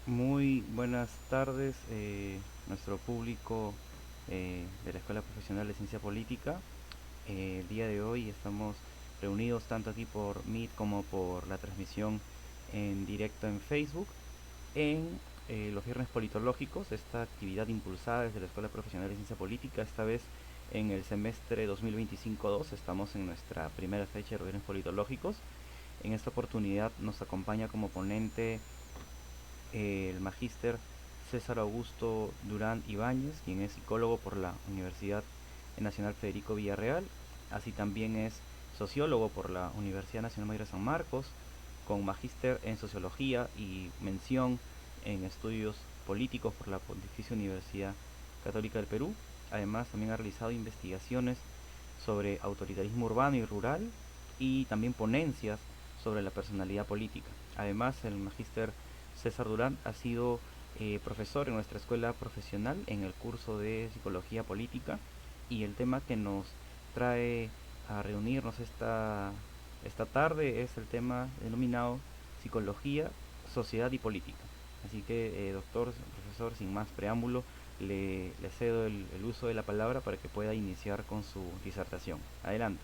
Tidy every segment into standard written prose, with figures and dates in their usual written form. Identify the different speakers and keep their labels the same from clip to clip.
Speaker 1: Muy buenas tardes, nuestro público de la Escuela Profesional de Ciencia Política. El día de hoy estamos reunidos tanto aquí por Meet como por la transmisión en directo en Facebook en los viernes politológicos, esta actividad impulsada desde la Escuela Profesional de Ciencia Política. Esta vez en el semestre 2025-2 estamos en nuestra primera fecha de los viernes politológicos. En esta oportunidad nos acompaña como ponente el magíster César Augusto Durán Ibáñez, quien es psicólogo por la Universidad Nacional Federico Villarreal, así también es sociólogo por la Universidad Nacional Mayor de San Marcos, con magíster en sociología y mención en estudios políticos por la Pontificia Universidad Católica del Perú. Además, también ha realizado investigaciones sobre autoritarismo urbano y rural y también ponencias sobre la personalidad política. Además, el magíster César Durán ha sido profesor en nuestra escuela profesional en el curso de psicología política, y el tema que nos trae a reunirnos esta tarde es el tema denominado psicología, sociedad y política. Así que, doctor, profesor, sin más preámbulo, le cedo el uso de la palabra para que pueda iniciar con su disertación. Adelante.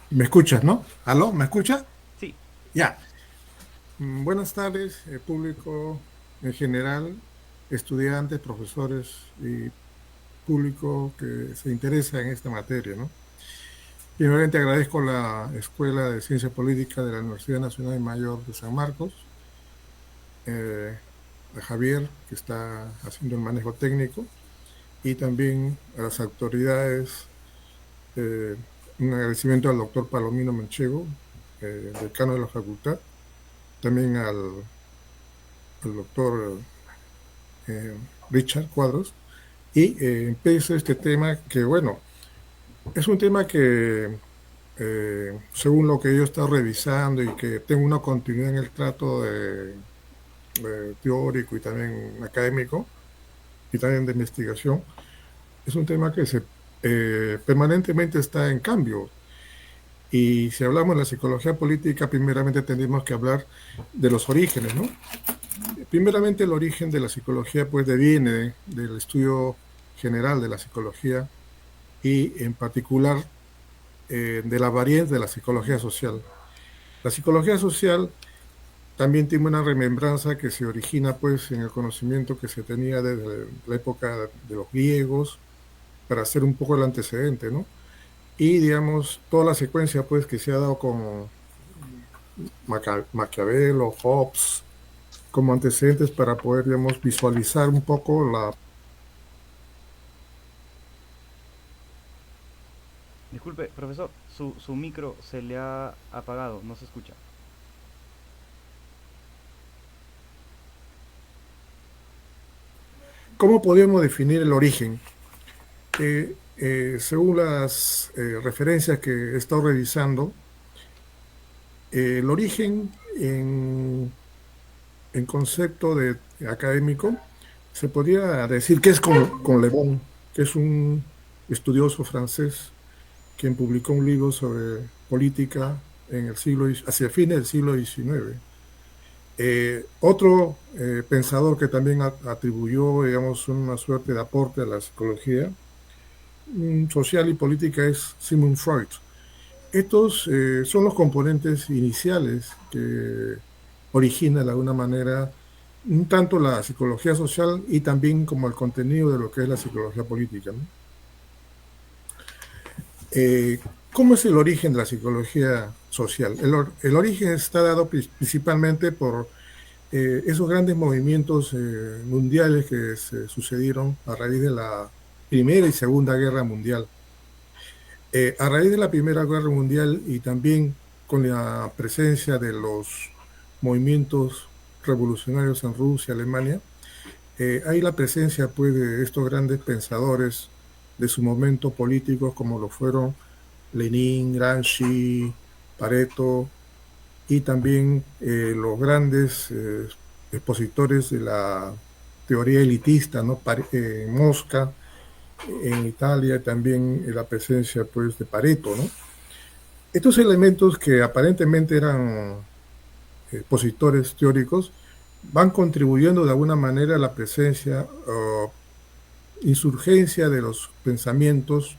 Speaker 2: ¿Me escuchas, no? ¿Aló? ¿Me escuchas?
Speaker 1: Sí.
Speaker 2: Ya. Buenas tardes, público en general, estudiantes, profesores y público que se interesa en esta materia, ¿no? Primeramente agradezco a la Escuela de Ciencia Política de la Universidad Nacional Mayor de San Marcos, a Javier, que está haciendo el manejo técnico, y también a las autoridades, eh, un agradecimiento al doctor Palomino Manchego, decano de la facultad, también al doctor Richard Cuadros, y empiezo este tema que, bueno, es un tema que, según lo que yo he estado revisando y que tengo una continuidad en el trato teórico y también académico y también de investigación, es un tema que permanentemente está en cambio. Y si hablamos de la psicología política, primeramente tendríamos que hablar de los orígenes, ¿no? Primeramente, el origen de la psicología pues deviene del estudio general de la psicología y en particular de la variante de la psicología social. La psicología social también tiene una remembranza que se origina pues en el conocimiento que se tenía desde la época de los griegos, para hacer un poco el antecedente, ¿no? Y digamos, toda la secuencia pues que se ha dado con Maquiavelo, Hobbes, como antecedentes para poder, digamos, visualizar un poco la...
Speaker 1: Disculpe, profesor, su micro se le ha apagado, no se escucha.
Speaker 2: ¿Cómo podríamos definir el origen? Según las referencias que he estado revisando, el origen en concepto académico se podría decir que es con Le Bon, que es un estudioso francés quien publicó un libro sobre política en el hacia fines del siglo XIX. Otro pensador que también atribuyó, digamos, una suerte de aporte a la psicología social y política es Sigmund Freud. Estos son los componentes iniciales que originan de alguna manera un tanto la psicología social y también como el contenido de lo que es la psicología política, ¿no? Eh, ¿Cómo es el origen de la psicología social? El origen está dado principalmente por esos grandes movimientos mundiales que se sucedieron a raíz de la Primera y Segunda Guerra Mundial. A raíz de la Primera Guerra Mundial y también con la presencia de los movimientos revolucionarios en Rusia, Alemania, hay la presencia pues de estos grandes pensadores de su momento políticos como lo fueron Lenin, Gramsci, Pareto y también los grandes expositores de la teoría elitista, ¿no? Mosca, en Italia también la presencia pues, de Pareto, ¿no? Estos elementos que aparentemente eran expositores teóricos van contribuyendo de alguna manera a la presencia o insurgencia de los pensamientos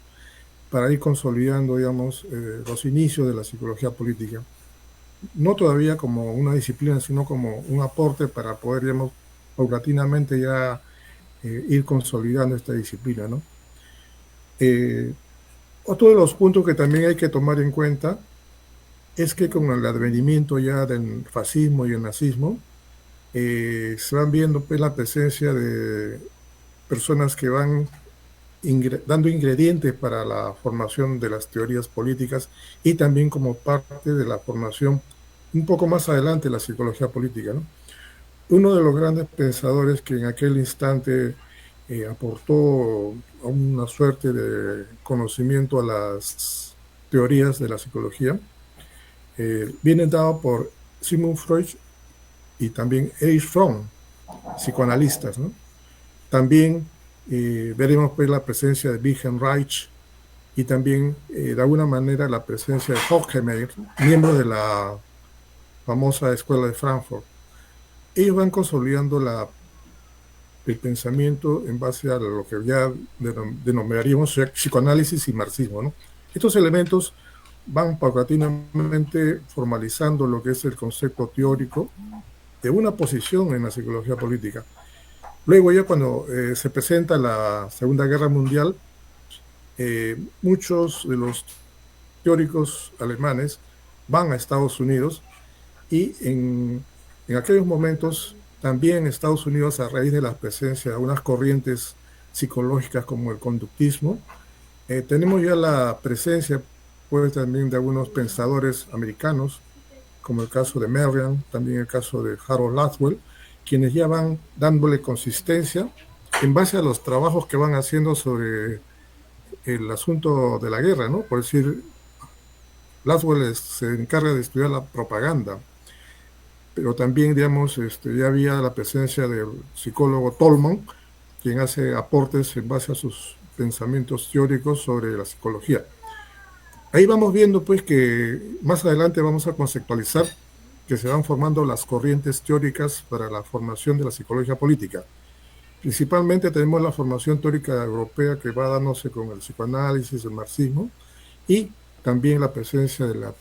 Speaker 2: para ir consolidando, digamos, los inicios de la psicología política. No todavía como una disciplina, sino como un aporte para poder, digamos, paulatinamente ya ir consolidando esta disciplina, ¿no? Otro de los puntos que también hay que tomar en cuenta es que con el advenimiento ya del fascismo y el nazismo, se van viendo pues, la presencia de personas que van dando ingredientes para la formación de las teorías políticas y también como parte de la formación un poco más adelante de la psicología política, ¿no? Uno de los grandes pensadores que en aquel instante aportó una suerte de conocimiento a las teorías de la psicología, viene dado por Sigmund Freud y también Erich Fromm, psicoanalistas, ¿no? También veremos pues, la presencia de Wilhelm Reich y también de alguna manera la presencia de Horkheimer, miembro de la famosa Escuela de Frankfurt. Ellos van consolidando el pensamiento en base a lo que ya denominaríamos psicoanálisis y marxismo, ¿no? Estos elementos van paulatinamente formalizando lo que es el concepto teórico de una posición en la psicología política. Luego ya cuando se presenta la Segunda Guerra Mundial, muchos de los teóricos alemanes van a Estados Unidos y en aquellos momentos también Estados Unidos, a raíz de la presencia de unas corrientes psicológicas como el conductismo, tenemos ya la presencia pues también de algunos pensadores americanos, como el caso de Merriam, también el caso de Harold Laswell, quienes ya van dándole consistencia en base a los trabajos que van haciendo sobre el asunto de la guerra, ¿no? Por decir, Laswell se encarga de estudiar la propaganda, pero también, digamos, ya había la presencia del psicólogo Tolman, quien hace aportes en base a sus pensamientos teóricos sobre la psicología. Ahí vamos viendo, pues, que más adelante vamos a conceptualizar que se van formando las corrientes teóricas para la formación de la psicología política. Principalmente tenemos la formación teórica europea que va dándose con el psicoanálisis, el marxismo, y también la presencia de las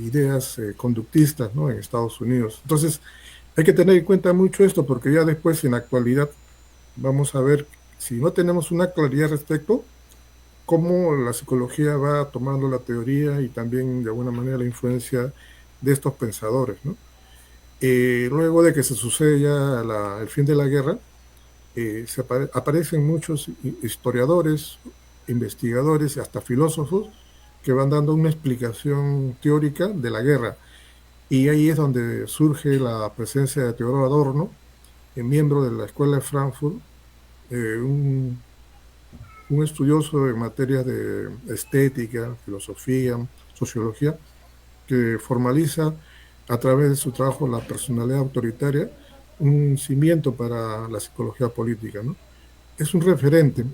Speaker 2: ideas conductistas, ¿no? En Estados Unidos. Entonces, hay que tener en cuenta mucho esto porque ya después, en la actualidad, vamos a ver, si no tenemos una claridad respecto, cómo la psicología va tomando la teoría y también, de alguna manera, la influencia de estos pensadores, ¿no? Luego de que se sucede ya el fin de la guerra, aparecen muchos historiadores, investigadores y hasta filósofos que van dando una explicación teórica de la guerra. Y ahí es donde surge la presencia de Teodoro Adorno, miembro de la Escuela de Frankfurt, un estudioso en materias de estética, filosofía, sociología, que formaliza a través de su trabajo La personalidad autoritaria, un cimiento para la psicología política, ¿no? Es un referente,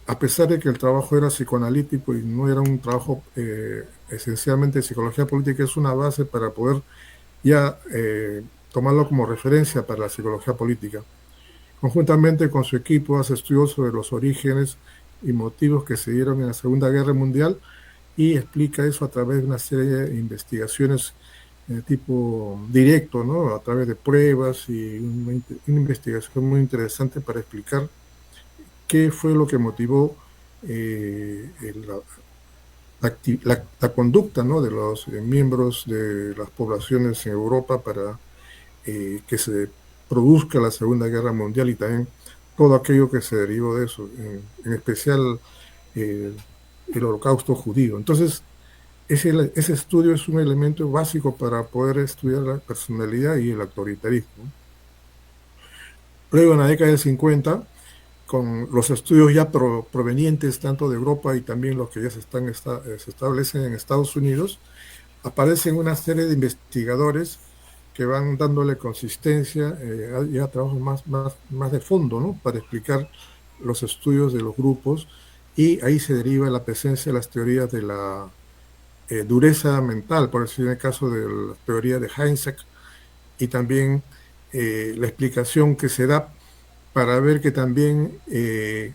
Speaker 2: a pesar de que el trabajo era psicoanalítico y no era un trabajo esencialmente de psicología política, es una base para poder ya tomarlo como referencia para la psicología política. Conjuntamente con su equipo hace estudios sobre los orígenes y motivos que se dieron en la Segunda Guerra Mundial y explica eso a través de una serie de investigaciones de tipo directo, ¿no? A través de pruebas y una investigación muy interesante para explicar qué fue lo que motivó la conducta, ¿no? De los miembros de las poblaciones en Europa para que se produzca la Segunda Guerra Mundial y también todo aquello que se derivó de eso, en especial el holocausto judío. Entonces, ese estudio es un elemento básico para poder estudiar la personalidad y el autoritarismo. Luego, en la década del 50, con los estudios ya provenientes tanto de Europa y también los que ya se establecen en Estados Unidos, aparecen una serie de investigadores que van dándole consistencia ya trabajos más de fondo, ¿no? Para explicar los estudios de los grupos, y ahí se deriva la presencia de las teorías de la dureza mental, por decir en el caso de la teoría de Heinzek, y también la explicación que se da para ver que también,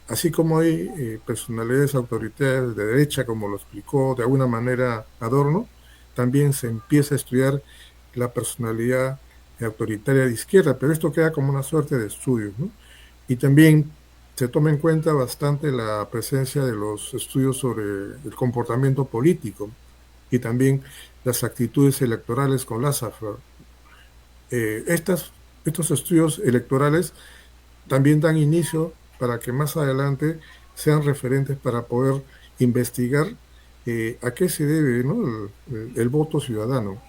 Speaker 2: así como hay personalidades autoritarias de derecha, como lo explicó de alguna manera Adorno, también se empieza a estudiar la personalidad autoritaria de izquierda, pero esto queda como una suerte de estudio, ¿no? Y también se toma en cuenta bastante la presencia de los estudios sobre el comportamiento político y también las actitudes electorales con Lassafer. Eh, estas, estos estudios electorales también dan inicio para que más adelante sean referentes para poder investigar a qué se debe, ¿no? El voto ciudadano.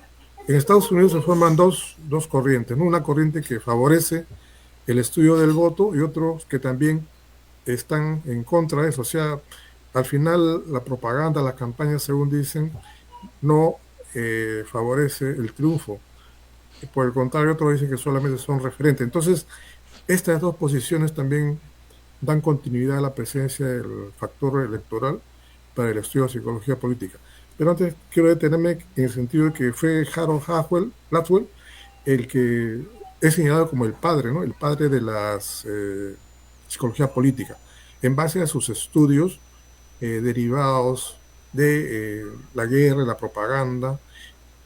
Speaker 2: En Estados Unidos se forman dos corrientes, ¿no? Una corriente que favorece el estudio del voto y otros que también están en contra de eso. O sea, al final la propaganda, las campañas, según dicen, no favorece el triunfo. Por el contrario, otros dicen que solamente son referentes. Entonces, estas dos posiciones también dan continuidad a la presencia del factor electoral para el estudio de psicología política. Pero antes quiero detenerme en el sentido de que fue Harold Latwell el que es señalado como el padre, ¿no? El padre de la psicología política, en base a sus estudios derivados de la guerra, la propaganda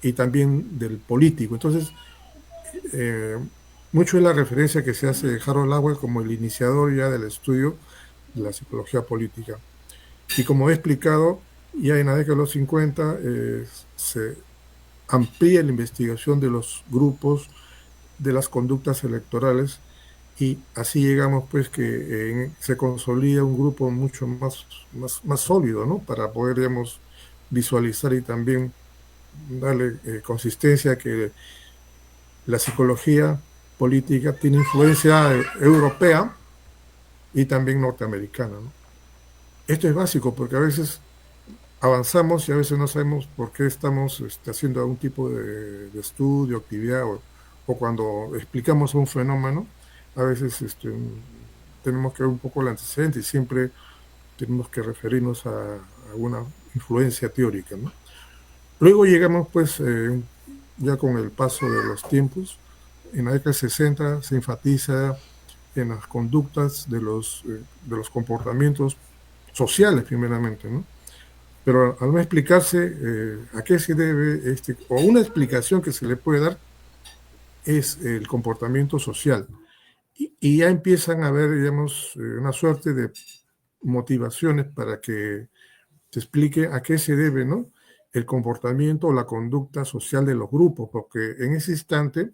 Speaker 2: y también del político. Entonces, eh, mucho es la referencia que se hace de Harold Lawler como el iniciador ya del estudio de la psicología política. Y como he explicado, ya en la década de los 50 se amplía la investigación de los grupos, de las conductas electorales, y así llegamos pues que se consolida un grupo mucho más sólido, ¿no? Para poder, digamos, visualizar y también darle consistencia a que la psicología política tiene influencia europea y también norteamericana, ¿no? Esto es básico porque a veces avanzamos y a veces no sabemos por qué estamos haciendo algún tipo de estudio, actividad, o cuando explicamos un fenómeno, a veces tenemos que ver un poco el antecedente y siempre tenemos que referirnos a alguna influencia teórica, ¿no? Luego llegamos pues ya con el paso de los tiempos, en la década de 60 se enfatiza en las conductas de los comportamientos sociales primeramente, ¿no? Pero al no explicarse a qué se debe, o una explicación que se le puede dar es el comportamiento social. Y ya empiezan a haber, digamos, una suerte de motivaciones para que se explique a qué se debe, ¿no? El comportamiento o la conducta social de los grupos, porque en ese instante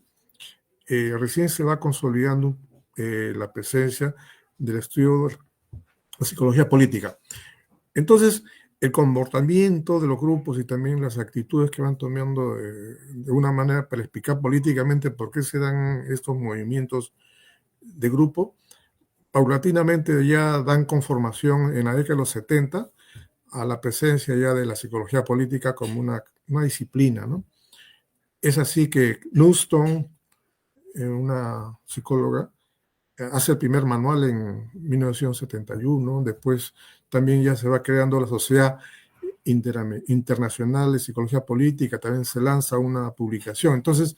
Speaker 2: recién se va consolidando la presencia del estudio de la psicología política. Entonces, el comportamiento de los grupos y también las actitudes que van tomando de una manera para explicar políticamente por qué se dan estos movimientos de grupo, paulatinamente ya dan conformación en la década de los 70 a la presencia ya de la psicología política como una disciplina, ¿no? Es así que Newston, una psicóloga, hace el primer manual en 1971, después también ya se va creando la Sociedad Internacional de Psicología Política, también se lanza una publicación. Entonces,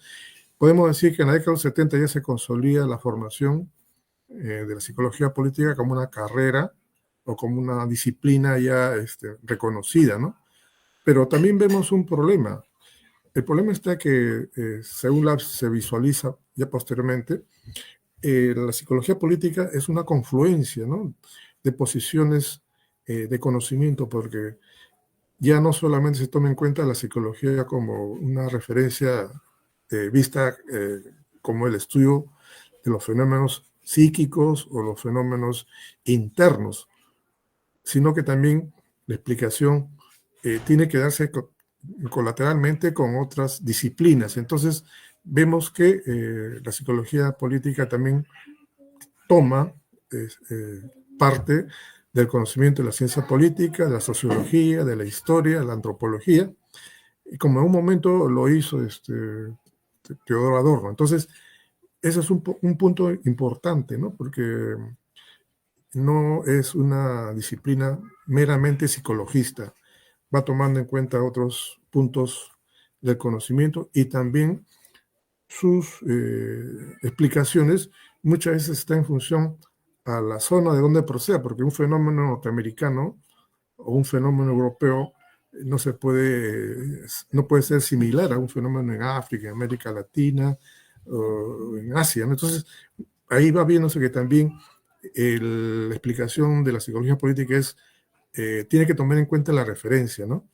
Speaker 2: podemos decir que en la década de los 70 ya se consolida la formación de la psicología política como una carrera o como una disciplina ya reconocida, ¿no? Pero también vemos un problema. El problema está que, según se visualiza ya posteriormente, la psicología política es una confluencia, ¿no? De posiciones de conocimiento, porque ya no solamente se toma en cuenta la psicología como una referencia vista como el estudio de los fenómenos psíquicos o los fenómenos internos, sino que también la explicación tiene que darse colateralmente con otras disciplinas. Entonces, vemos que la psicología política también toma parte del conocimiento de la ciencia política, de la sociología, de la historia, de la antropología, y como en un momento lo hizo Teodoro Adorno. Entonces, ese es un punto importante, ¿no? Porque no es una disciplina meramente psicologista, va tomando en cuenta otros puntos del conocimiento y también sus explicaciones muchas veces están en función a la zona de donde proceda, porque un fenómeno norteamericano o un fenómeno europeo no puede ser similar a un fenómeno en África, en América Latina o en Asia, ¿no? Entonces, ahí va viéndose que también la explicación de la psicología política tiene que tomar en cuenta la referencia, ¿no?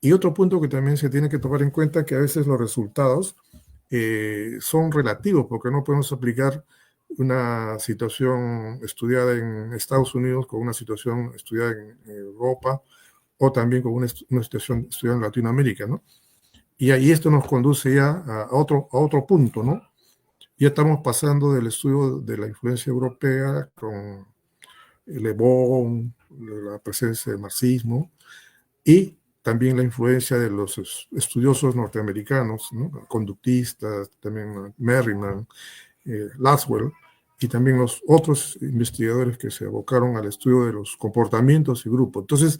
Speaker 2: Y otro punto que también se tiene que tomar en cuenta es que a veces los resultados son relativos, porque no podemos aplicar una situación estudiada en Estados Unidos con una situación estudiada en Europa o también con una situación estudiada en Latinoamérica, ¿no? Y ahí esto nos conduce ya a otro punto, ¿no? Ya estamos pasando del estudio de la influencia europea con Le Bon, la presencia del marxismo, y también la influencia de los estudiosos norteamericanos, ¿no? Conductistas, también Merriman, Laswell, y también los otros investigadores que se abocaron al estudio de los comportamientos y grupos. Entonces,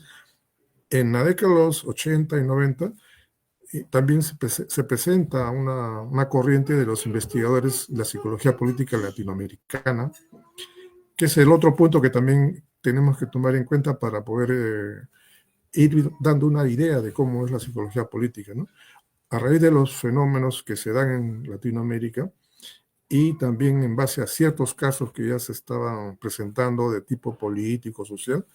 Speaker 2: en la década de los 80 y 90, también se presenta una corriente de los investigadores de la psicología política latinoamericana, que es el otro punto que también tenemos que tomar en cuenta para poder ir dando una idea de cómo es la psicología política, ¿no? A raíz de los fenómenos que se dan en Latinoamérica y también en base a ciertos casos que ya se estaban presentando de tipo político, social,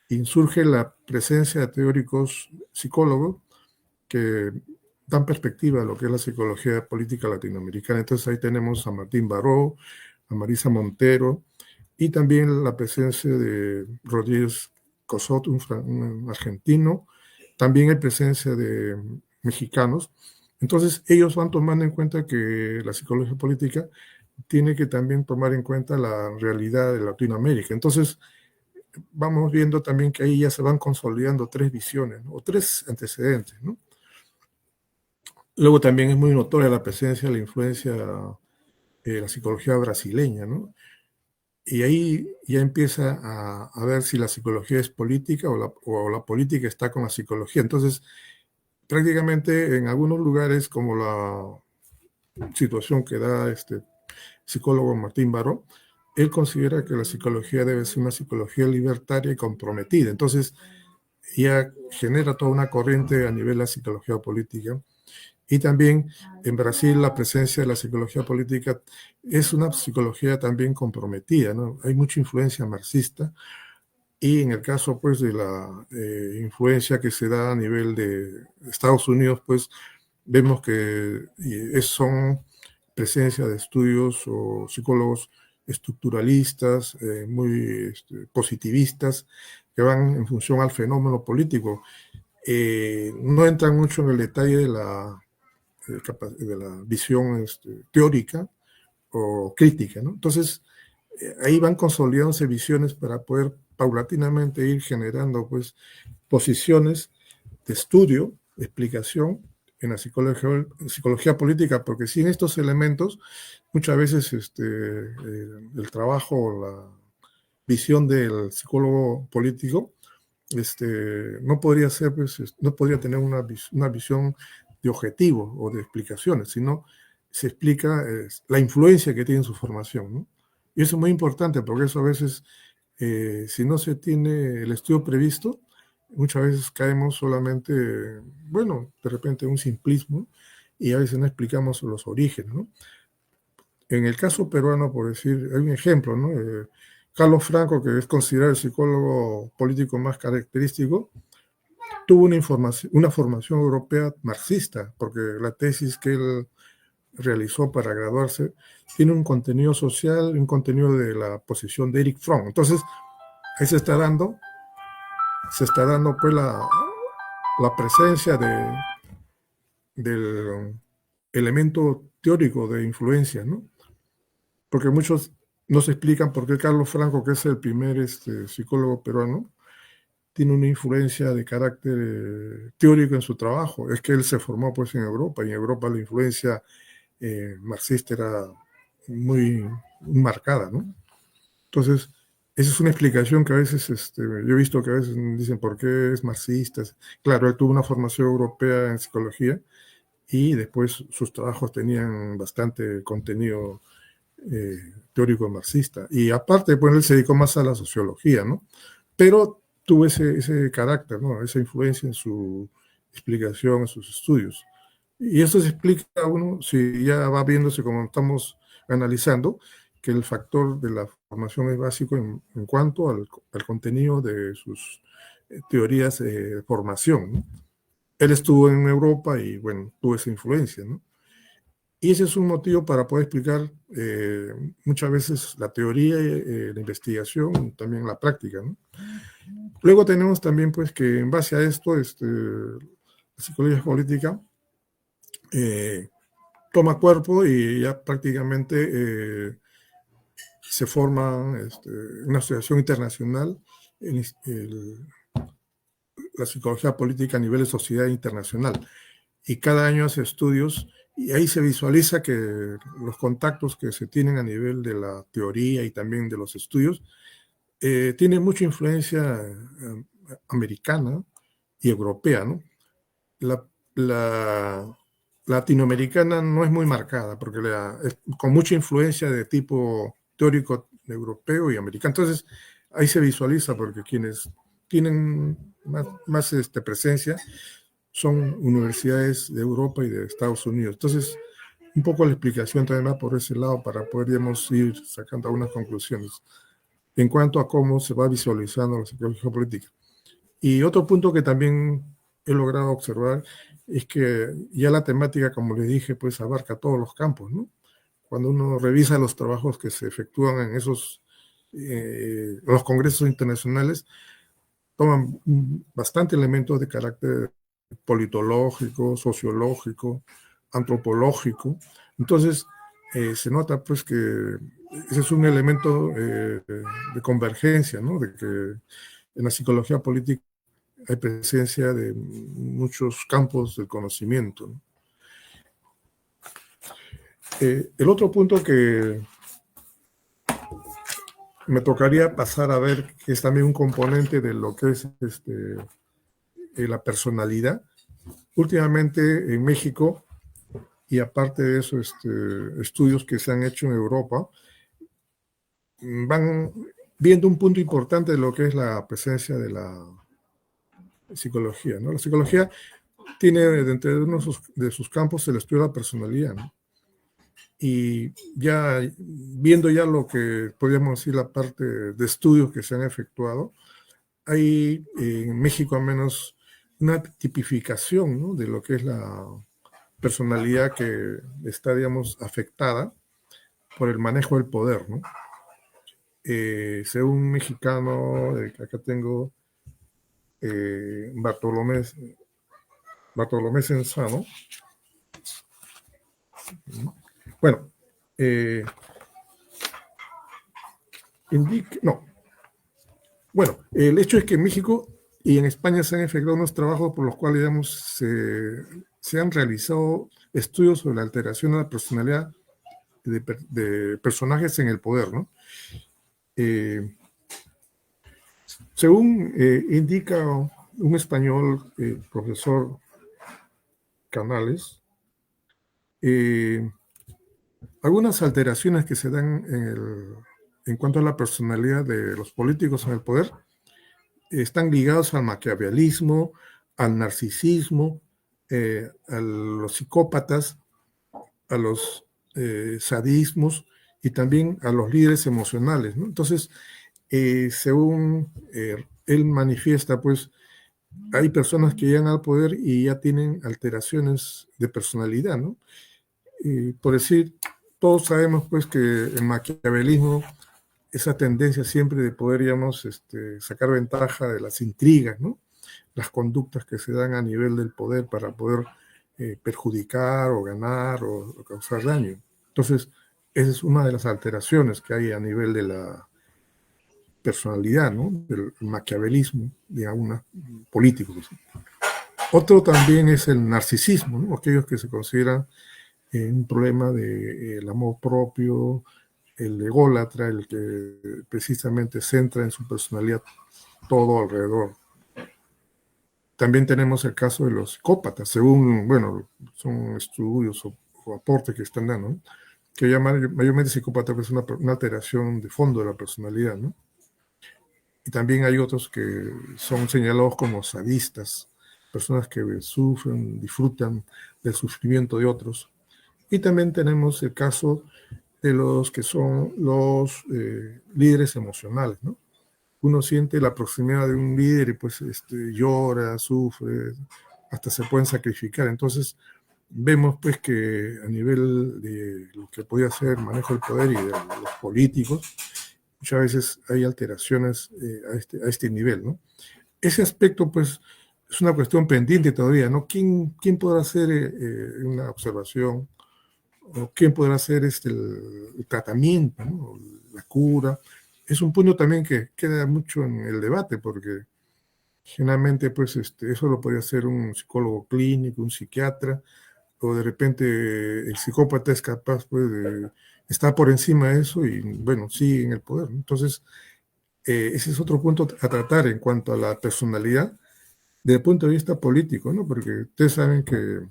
Speaker 2: insurge la presencia de teóricos psicólogos que dan perspectiva a lo que es la psicología política latinoamericana. Entonces ahí tenemos a Martín Baró, a Marisa Montero y también la presencia de Rodríguez Cosot, un argentino. También hay presencia de mexicanos. Entonces ellos van tomando en cuenta que la psicología política tiene que también tomar en cuenta la realidad de Latinoamérica. Entonces vamos viendo también que ahí ya se van consolidando tres visiones, ¿no? O tres antecedentes, ¿no? Luego también es muy notoria la presencia, la influencia de la psicología brasileña, ¿no? Y ahí ya empieza a ver si la psicología es política o la política está con la psicología. Entonces, prácticamente en algunos lugares, como la situación que da este psicólogo Martín Baró, él considera que la psicología debe ser una psicología libertaria y comprometida. Entonces, ya genera toda una corriente a nivel de la psicología política. Y también en Brasil la presencia de la psicología política es una psicología también comprometida, ¿no? Hay mucha influencia marxista y en el caso pues de la influencia que se da a nivel de Estados Unidos, pues vemos que son presencia de estudios o psicólogos estructuralistas, muy positivistas, que van en función al fenómeno político. No entran mucho en el detalle de la visión teórica o crítica, ¿no? Entonces, ahí van consolidándose visiones para poder paulatinamente ir generando pues posiciones de estudio, de explicación en la psicología política, porque sin estos elementos, muchas veces el trabajo, la visión del psicólogo político no podría ser, pues, no podría tener una visión de objetivos o de explicaciones, sino se explica la influencia que tiene en su formación, ¿no? Y eso es muy importante porque eso a veces, si no se tiene el estudio previsto, muchas veces caemos solamente, bueno, de repente un simplismo y a veces no explicamos los orígenes, ¿no? En el caso peruano, por decir, hay un ejemplo, ¿no? Carlos Franco, que es considerado el psicólogo político más característico, tuvo una formación europea marxista, porque la tesis que él realizó para graduarse tiene un contenido social, un contenido de la posición de Erich Fromm. Entonces, ahí se está dando pues la presencia del elemento teórico de influencia, ¿no? Porque muchos no se explican por qué Carlos Franco, que es el primer psicólogo peruano, tiene una influencia de carácter teórico en su trabajo. Es que él se formó pues en Europa, y en Europa la influencia marxista era muy marcada, ¿no? Entonces, esa es una explicación que a veces, yo he visto que a veces dicen, ¿por qué es marxista? Claro, él tuvo una formación europea en psicología y después sus trabajos tenían bastante contenido teórico marxista. Y aparte, pues él se dedicó más a la sociología, ¿no? Pero tuvo ese carácter, ¿no? Esa influencia en su explicación, en sus estudios. Y eso se explica a uno, si ya va viéndose como estamos analizando, que el factor de la formación es básico en cuanto al contenido de sus teorías de formación, ¿no? Él estuvo en Europa y, bueno, tuvo esa influencia, ¿no? Y ese es un motivo para poder explicar muchas veces la teoría, la investigación, también la práctica, ¿no? Luego tenemos también, pues, que en base a esto, la psicología política eh, toma cuerpo y ya prácticamente se forma una asociación internacional, en la psicología política a nivel de sociedad internacional. Y cada año hace estudios y ahí se visualiza que los contactos que se tienen a nivel de la teoría y también de los estudios tienen mucha influencia americana y europea, ¿no? La latinoamericana no es muy marcada, porque es con mucha influencia de tipo teórico europeo y americano. Entonces, ahí se visualiza, porque quienes tienen más presencia son universidades de Europa y de Estados Unidos. Entonces, un poco la explicación también va por ese lado para poder, digamos, ir sacando algunas conclusiones en cuanto a cómo se va visualizando la psicología política. Y otro punto que también he logrado observar es que ya la temática, como les dije, pues abarca todos los campos, ¿no? Cuando uno revisa los trabajos que se efectúan en los congresos internacionales, toman bastante elementos de carácter politológico, sociológico, antropológico. Entonces, se nota pues que ese es un elemento de convergencia, ¿no? De que en la psicología política hay presencia de muchos campos del conocimiento, ¿no? El otro punto que me tocaría pasar a ver, que es también un componente de lo que es la personalidad. Últimamente en México, y aparte de eso, estudios que se han hecho en Europa, van viendo un punto importante de lo que es la presencia de la psicología, ¿no? La psicología tiene dentro de uno de sus campos el estudio de la personalidad, ¿no? Y ya viendo ya lo que podríamos decir la parte de estudios que se han efectuado, hay en México al menos una tipificación, ¿no? De lo que es la personalidad que está, digamos, afectada por el manejo del poder, ¿no? Según un mexicano, acá tengo Bartolomé Senzano. Bueno, no. Bueno, el hecho es que en México y en España se han efectuado unos trabajos por los cuales, digamos, se han realizado estudios sobre la alteración de la personalidad de personajes en el poder, ¿no? Según indica un español, profesor Canales, algunas alteraciones que se dan en cuanto a la personalidad de los políticos en el poder están ligados al maquiavelismo, al narcisismo, a los psicópatas, a los sadismos y también a los líderes emocionales, ¿no? Entonces, según él manifiesta, pues hay personas que llegan al poder y ya tienen alteraciones de personalidad, ¿no? Por decir, todos sabemos pues que el maquiavelismo, esa tendencia siempre de poder, digamos, sacar ventaja de las intrigas, ¿no? Las conductas que se dan a nivel del poder para poder perjudicar o ganar o causar daño. Entonces, esa es una de las alteraciones que hay a nivel personalidad, ¿no? Del maquiavelismo de algunos políticos. Otro también es el narcisismo, ¿no? Aquellos que se consideran un problema del amor propio, el ególatra, el que precisamente centra en su personalidad todo alrededor. También tenemos el caso de los psicópatas, según, bueno, son estudios o aportes que están dando, ¿no? Que ya mayormente psicópata es una alteración de fondo de la personalidad, ¿no? Y también hay otros que son señalados como sadistas, personas que sufren, disfrutan del sufrimiento de otros. Y también tenemos el caso de los que son los líderes emocionales, ¿no? Uno siente la proximidad de un líder y pues llora, sufre, hasta se pueden sacrificar. Entonces vemos pues que a nivel de lo que podía ser el manejo del poder y de los políticos, muchas veces hay alteraciones a este nivel, ¿no? Ese aspecto pues es una cuestión pendiente todavía, ¿no? ¿Quién podrá hacer una observación o quién podrá hacer el tratamiento, ¿no? La cura? Es un punto también que queda mucho en el debate, porque generalmente pues eso lo podría hacer un psicólogo clínico, un psiquiatra, o de repente el psicópata es capaz pues de estar por encima de eso y bueno, sigue en el poder. Entonces, ese es otro punto a tratar en cuanto a la personalidad desde el punto de vista político, ¿no? Porque ustedes saben que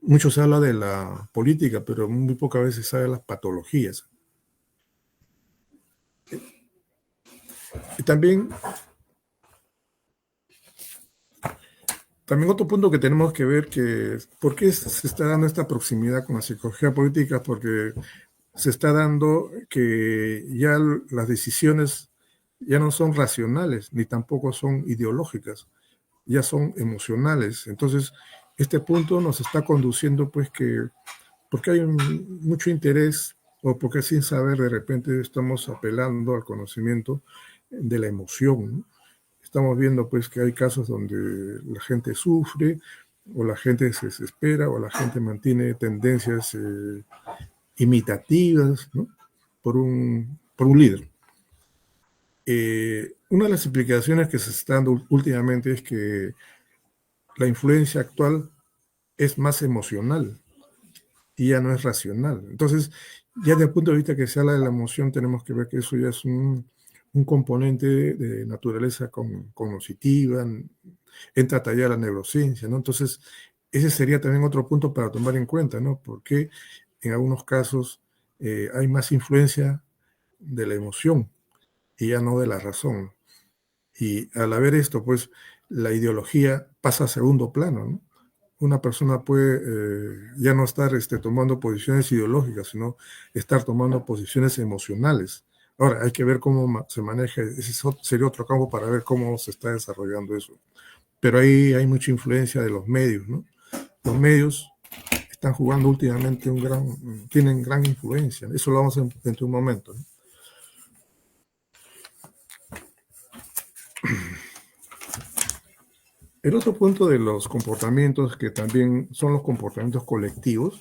Speaker 2: mucho se habla de la política, pero muy pocas veces se habla de las patologías. Y también otro punto que tenemos que ver que por qué se está dando esta proximidad con la psicología política, porque se está dando que ya las decisiones ya no son racionales ni tampoco son ideológicas, ya son emocionales. Entonces, este punto nos está conduciendo pues que porque hay mucho interés o porque sin saber de repente estamos apelando al conocimiento de la emoción, ¿no? Estamos viendo pues que hay casos donde la gente sufre o la gente se desespera o la gente mantiene tendencias imitativas, ¿no? por un líder. Una de las explicaciones que se está dando últimamente es que la influencia actual es más emocional y ya no es racional. Entonces, ya desde el punto de vista que se habla de la emoción, tenemos que ver que eso ya es un componente de naturaleza cognitiva, entra a tallar la neurociencia, ¿no? Entonces, ese sería también otro punto para tomar en cuenta, ¿no? Porque en algunos casos hay más influencia de la emoción y ya no de la razón. Y al haber esto, pues la ideología pasa a segundo plano, ¿no? Una persona puede ya no estar tomando posiciones ideológicas, sino estar tomando posiciones emocionales. Ahora, hay que ver cómo se maneja, ese sería otro campo para ver cómo se está desarrollando eso. Pero ahí hay mucha influencia de los medios, ¿no? Los medios están jugando últimamente tienen gran influencia. Eso lo vamos a ver dentro de un momento, ¿no? El otro punto de los comportamientos, que también son los comportamientos colectivos,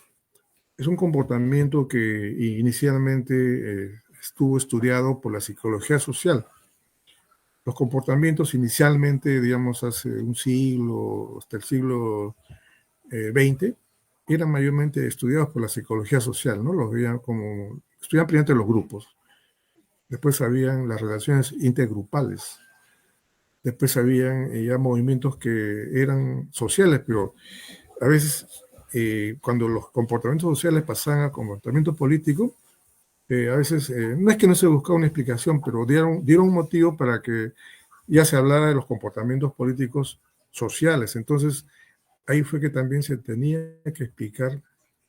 Speaker 2: es un comportamiento que inicialmente estuvo estudiado por la psicología social. Los comportamientos inicialmente, digamos, hace un siglo, hasta el siglo XX, eran mayormente estudiados por la psicología social, ¿no? Los veían como, estudiaban primero los grupos, después habían las relaciones intergrupales, después habían ya movimientos que eran sociales, pero a veces cuando los comportamientos sociales pasaban a comportamiento político, a veces no es que no se buscaba una explicación, pero dieron un motivo para que ya se hablara de los comportamientos políticos sociales. Entonces, ahí fue que también se tenía que explicar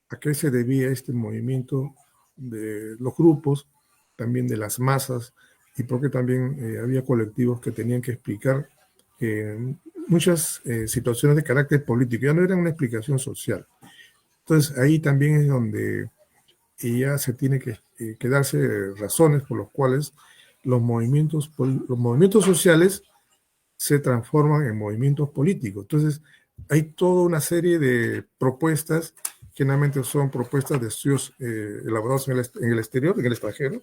Speaker 2: a qué se debía este movimiento de los grupos, también de las masas, y porque también había colectivos que tenían que explicar muchas situaciones de carácter político, ya no era una explicación social. Entonces ahí también es donde ya se tiene que darse razones por las cuales los movimientos sociales se transforman en movimientos políticos. Entonces hay toda una serie de propuestas, generalmente son propuestas de estudios elaborados en el exterior, en el extranjero,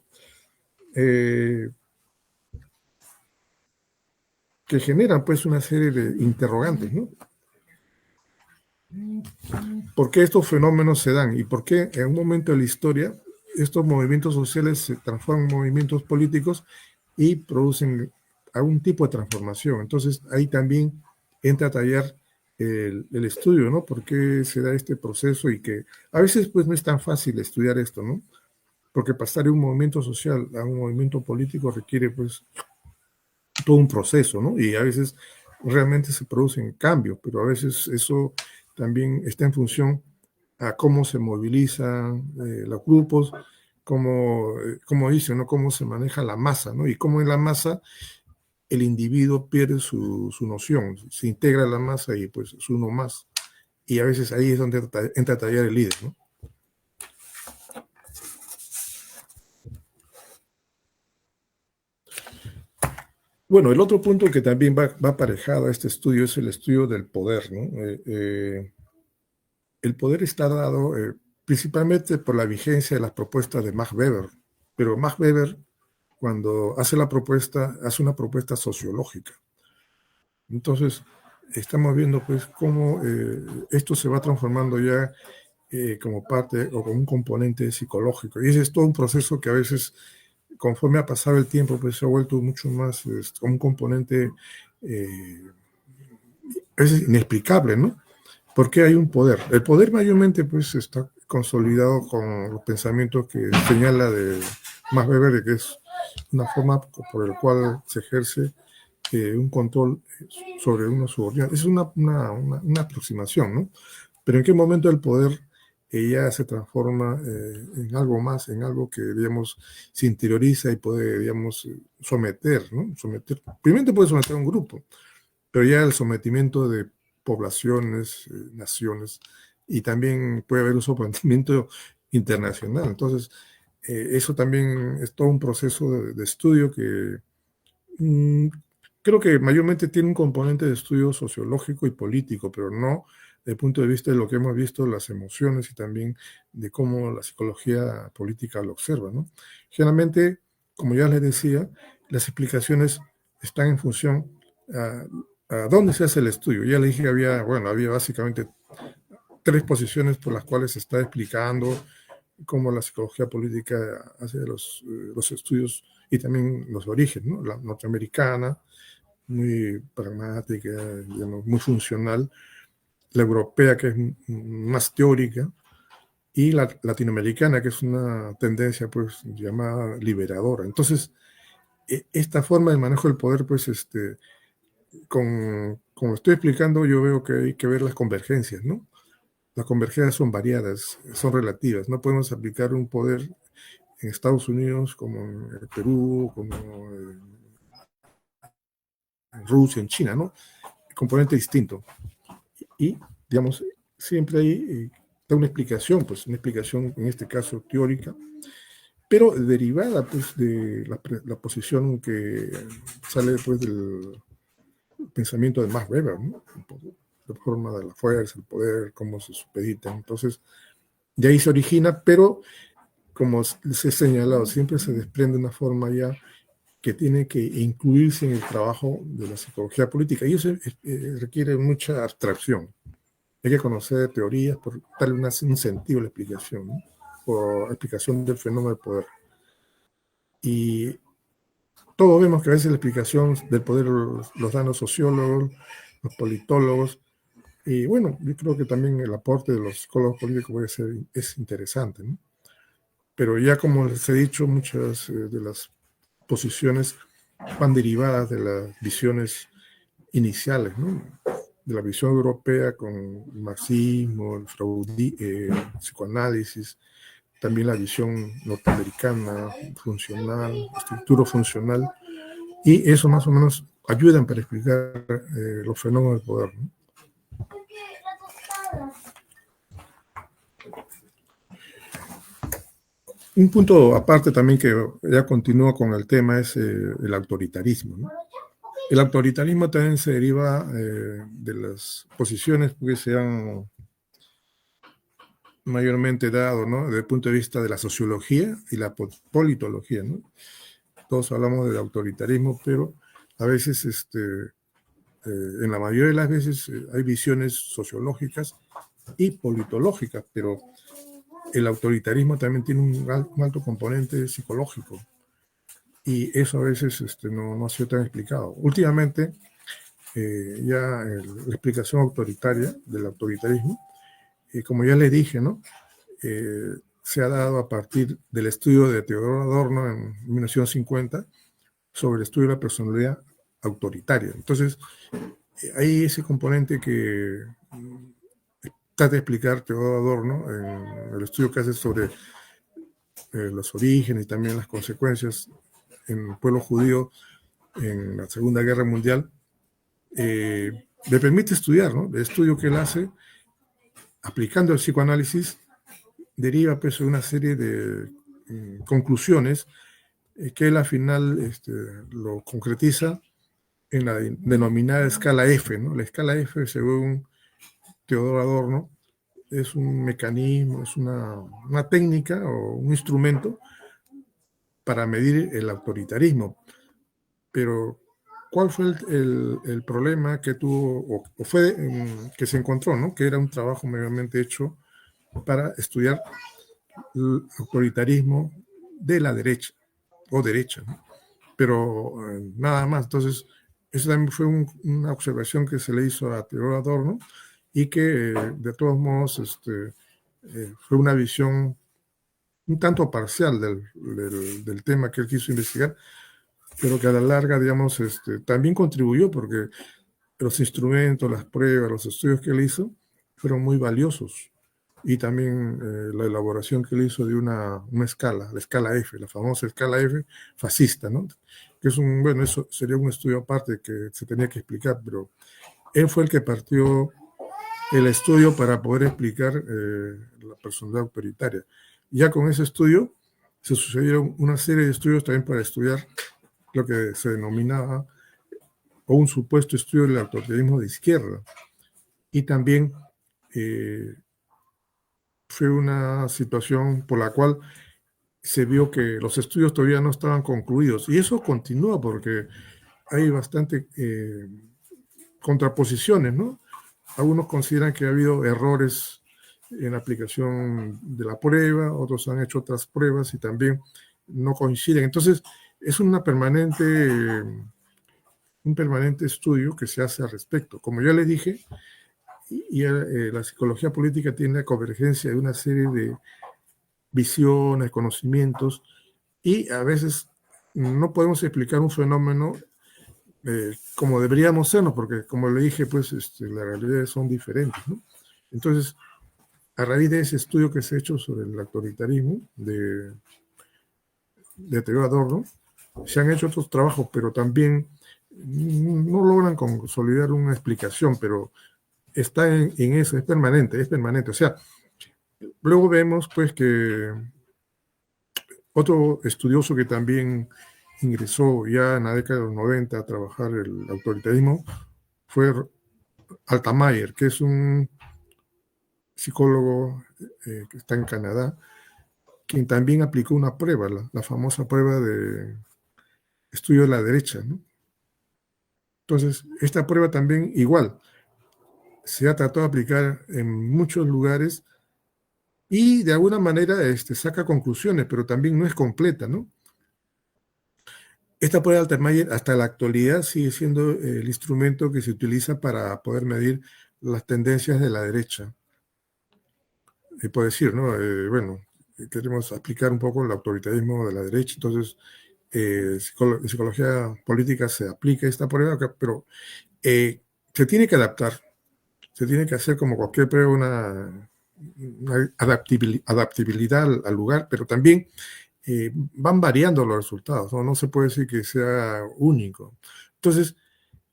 Speaker 2: que generan pues una serie de interrogantes, ¿no? ¿Por qué estos fenómenos se dan? ¿Y por qué en un momento de la historia estos movimientos sociales se transforman en movimientos políticos y producen algún tipo de transformación? Entonces ahí también entra a tallar el estudio, ¿no? ¿Por qué se da este proceso? Y que a veces pues no es tan fácil estudiar esto, ¿no? Porque pasar de un movimiento social a un movimiento político requiere pues todo un proceso, ¿no? Y a veces realmente se producen cambios, pero a veces eso también está en función a cómo se movilizan los grupos, cómo dicen, ¿no? Cómo se maneja la masa, ¿no? Y cómo en la masa el individuo pierde su noción, se integra a la masa y pues es uno más. Y a veces ahí es donde entra a tallar el líder, ¿no? Bueno, el otro punto que también va aparejado a este estudio es el estudio del poder, ¿no? El poder está dado principalmente por la vigencia de las propuestas de Max Weber, pero Max Weber, cuando hace la propuesta, hace una propuesta sociológica. Entonces, estamos viendo pues cómo esto se va transformando ya como parte o como un componente psicológico. Y ese es todo un proceso que a veces, conforme ha pasado el tiempo, pues se ha vuelto mucho más como un componente a veces inexplicable, ¿no? Porque hay un poder. El poder mayormente pues está consolidado con los pensamientos que señala de Max Weber, de que es una forma por el cual se ejerce un control sobre unos subordinados. Es una aproximación, ¿no? Pero en qué momento el poder ya se transforma en algo más, en algo que, digamos, se interioriza y puede, digamos, someter, ¿no? Someter, primero puede someter a un grupo, pero ya el sometimiento de poblaciones, naciones, y también puede haber un sometimiento internacional. Entonces, eso también es todo un proceso de estudio que mm, creo que mayormente tiene un componente de estudio sociológico y político, pero no desde el punto de vista de lo que hemos visto, las emociones y también de cómo la psicología política lo observa, ¿no? Generalmente, como ya les decía, las explicaciones están en función a dónde se hace el estudio. Ya le dije que había básicamente tres posiciones por las cuales se está explicando cómo la psicología política hace los estudios y también los orígenes, ¿no? La norteamericana, muy pragmática, digamos, muy funcional, la europea, que es más teórica, y la latinoamericana, que es una tendencia pues llamada liberadora. Entonces, esta forma de manejo del poder, pues, como estoy explicando, yo veo que hay que ver las convergencias, ¿no? Las convergencias son variadas, son relativas. No podemos aplicar un poder en Estados Unidos como en Perú, como en Rusia, en China, ¿no? Componente distinto. Y, digamos, siempre hay una explicación, pues una explicación en este caso teórica, pero derivada pues de la posición que sale después del pensamiento de Max Weber, ¿no? La forma de la fuerza, el poder, cómo se supedita. Entonces, de ahí se origina, pero como les he señalado, siempre se desprende una forma ya que tiene que incluirse en el trabajo de la psicología política. Y eso requiere mucha abstracción. Hay que conocer teorías por darle un sentido a la explicación, ¿no? O explicación del fenómeno del poder. Y todos vemos que a veces la explicación del poder los dan los sociólogos, los politólogos, y bueno, yo creo que también el aporte de los psicólogos políticos es interesante, ¿no? Pero ya como les he dicho, muchas de las posiciones van derivadas de las visiones iniciales, ¿no? De la visión europea con el marxismo, psicoanálisis, también la visión norteamericana, funcional, estructura funcional, y eso más o menos ayudan para explicar los fenómenos del poder, ¿no? Un punto aparte también que ya continúa con el tema es el autoritarismo, ¿no? El autoritarismo también se deriva de las posiciones que se han mayormente dado, ¿no? Desde el punto de vista de la sociología y la politología, ¿no? Todos hablamos del autoritarismo, pero a veces en la mayoría de las veces hay visiones sociológicas y politológicas, pero el autoritarismo también tiene un alto componente psicológico y eso a veces no ha sido tan explicado. Últimamente, la explicación autoritaria del autoritarismo, como ya le dije, ¿no? Se ha dado a partir del estudio de Teodoro Adorno en 1950 sobre el estudio de la personalidad autoritaria. Entonces, hay ese componente que trata de explicar Teodoro Adorno en el estudio que hace sobre los orígenes y también las consecuencias en el pueblo judío en la Segunda Guerra Mundial. Le permite estudiar, ¿no? El estudio que él hace aplicando el psicoanálisis deriva pues de una serie de conclusiones que él al final lo concretiza en la denominada escala F, ¿no? La escala F, según Teodoro Adorno, es un mecanismo, es una técnica o un instrumento para medir el autoritarismo. Pero, ¿cuál fue el problema que tuvo, o fue que se encontró, ¿no? Que era un trabajo mayormente hecho para estudiar el autoritarismo de la derecha, o derecha, ¿no? Pero nada más. Entonces, esa también fue una observación que se le hizo a Teodoro Adorno y que, de todos modos, fue una visión un tanto parcial del tema que él quiso investigar, pero que a la larga, digamos, también contribuyó porque los instrumentos, las pruebas, los estudios que él hizo fueron muy valiosos. Y también la elaboración que él hizo de una escala, la escala F, la famosa escala F fascista, ¿no? Que es bueno, eso sería un estudio aparte que se tenía que explicar, pero él fue el que partió el estudio para poder explicar la personalidad autoritaria. Ya con ese estudio se sucedieron una serie de estudios también para estudiar lo que se denominaba o un supuesto estudio del autoritarismo de izquierda. Y también fue una situación por la cual se vio que los estudios todavía no estaban concluidos. Y eso continúa porque hay bastante contraposiciones, ¿no? Algunos consideran que ha habido errores en la aplicación de la prueba, otros han hecho otras pruebas y también no coinciden. Entonces, es un permanente estudio que se hace al respecto. Como ya les dije, la psicología política tiene la convergencia de una serie de visiones, conocimientos, y a veces no podemos explicar un fenómeno como deberíamos serlo, porque como le dije, pues las realidades son diferentes, ¿no? Entonces, a raíz de ese estudio que se ha hecho sobre el autoritarismo de Teodoro Adorno, se han hecho otros trabajos, pero también no logran consolidar una explicación, pero está en eso, es permanente. O sea, luego vemos pues que otro estudioso que también ingresó ya en la década de los 90 a trabajar el autoritarismo fue Altamayer, que es un psicólogo que está en Canadá, quien también aplicó una prueba, la famosa prueba de estudio de la derecha, ¿no? Entonces, esta prueba también igual se ha tratado de aplicar en muchos lugares y de alguna manera saca conclusiones, pero también no es completa, ¿no? Esta prueba de Altermayer hasta la actualidad sigue siendo el instrumento que se utiliza para poder medir las tendencias de la derecha. Puedo decir, ¿no? Bueno, queremos aplicar un poco el autoritarismo de la derecha, entonces en psicología política se aplica esta prueba, pero se tiene que adaptar, se tiene que hacer como cualquier prueba una adaptabilidad al lugar, pero también van variando los resultados, ¿no? No se puede decir que sea único. Entonces,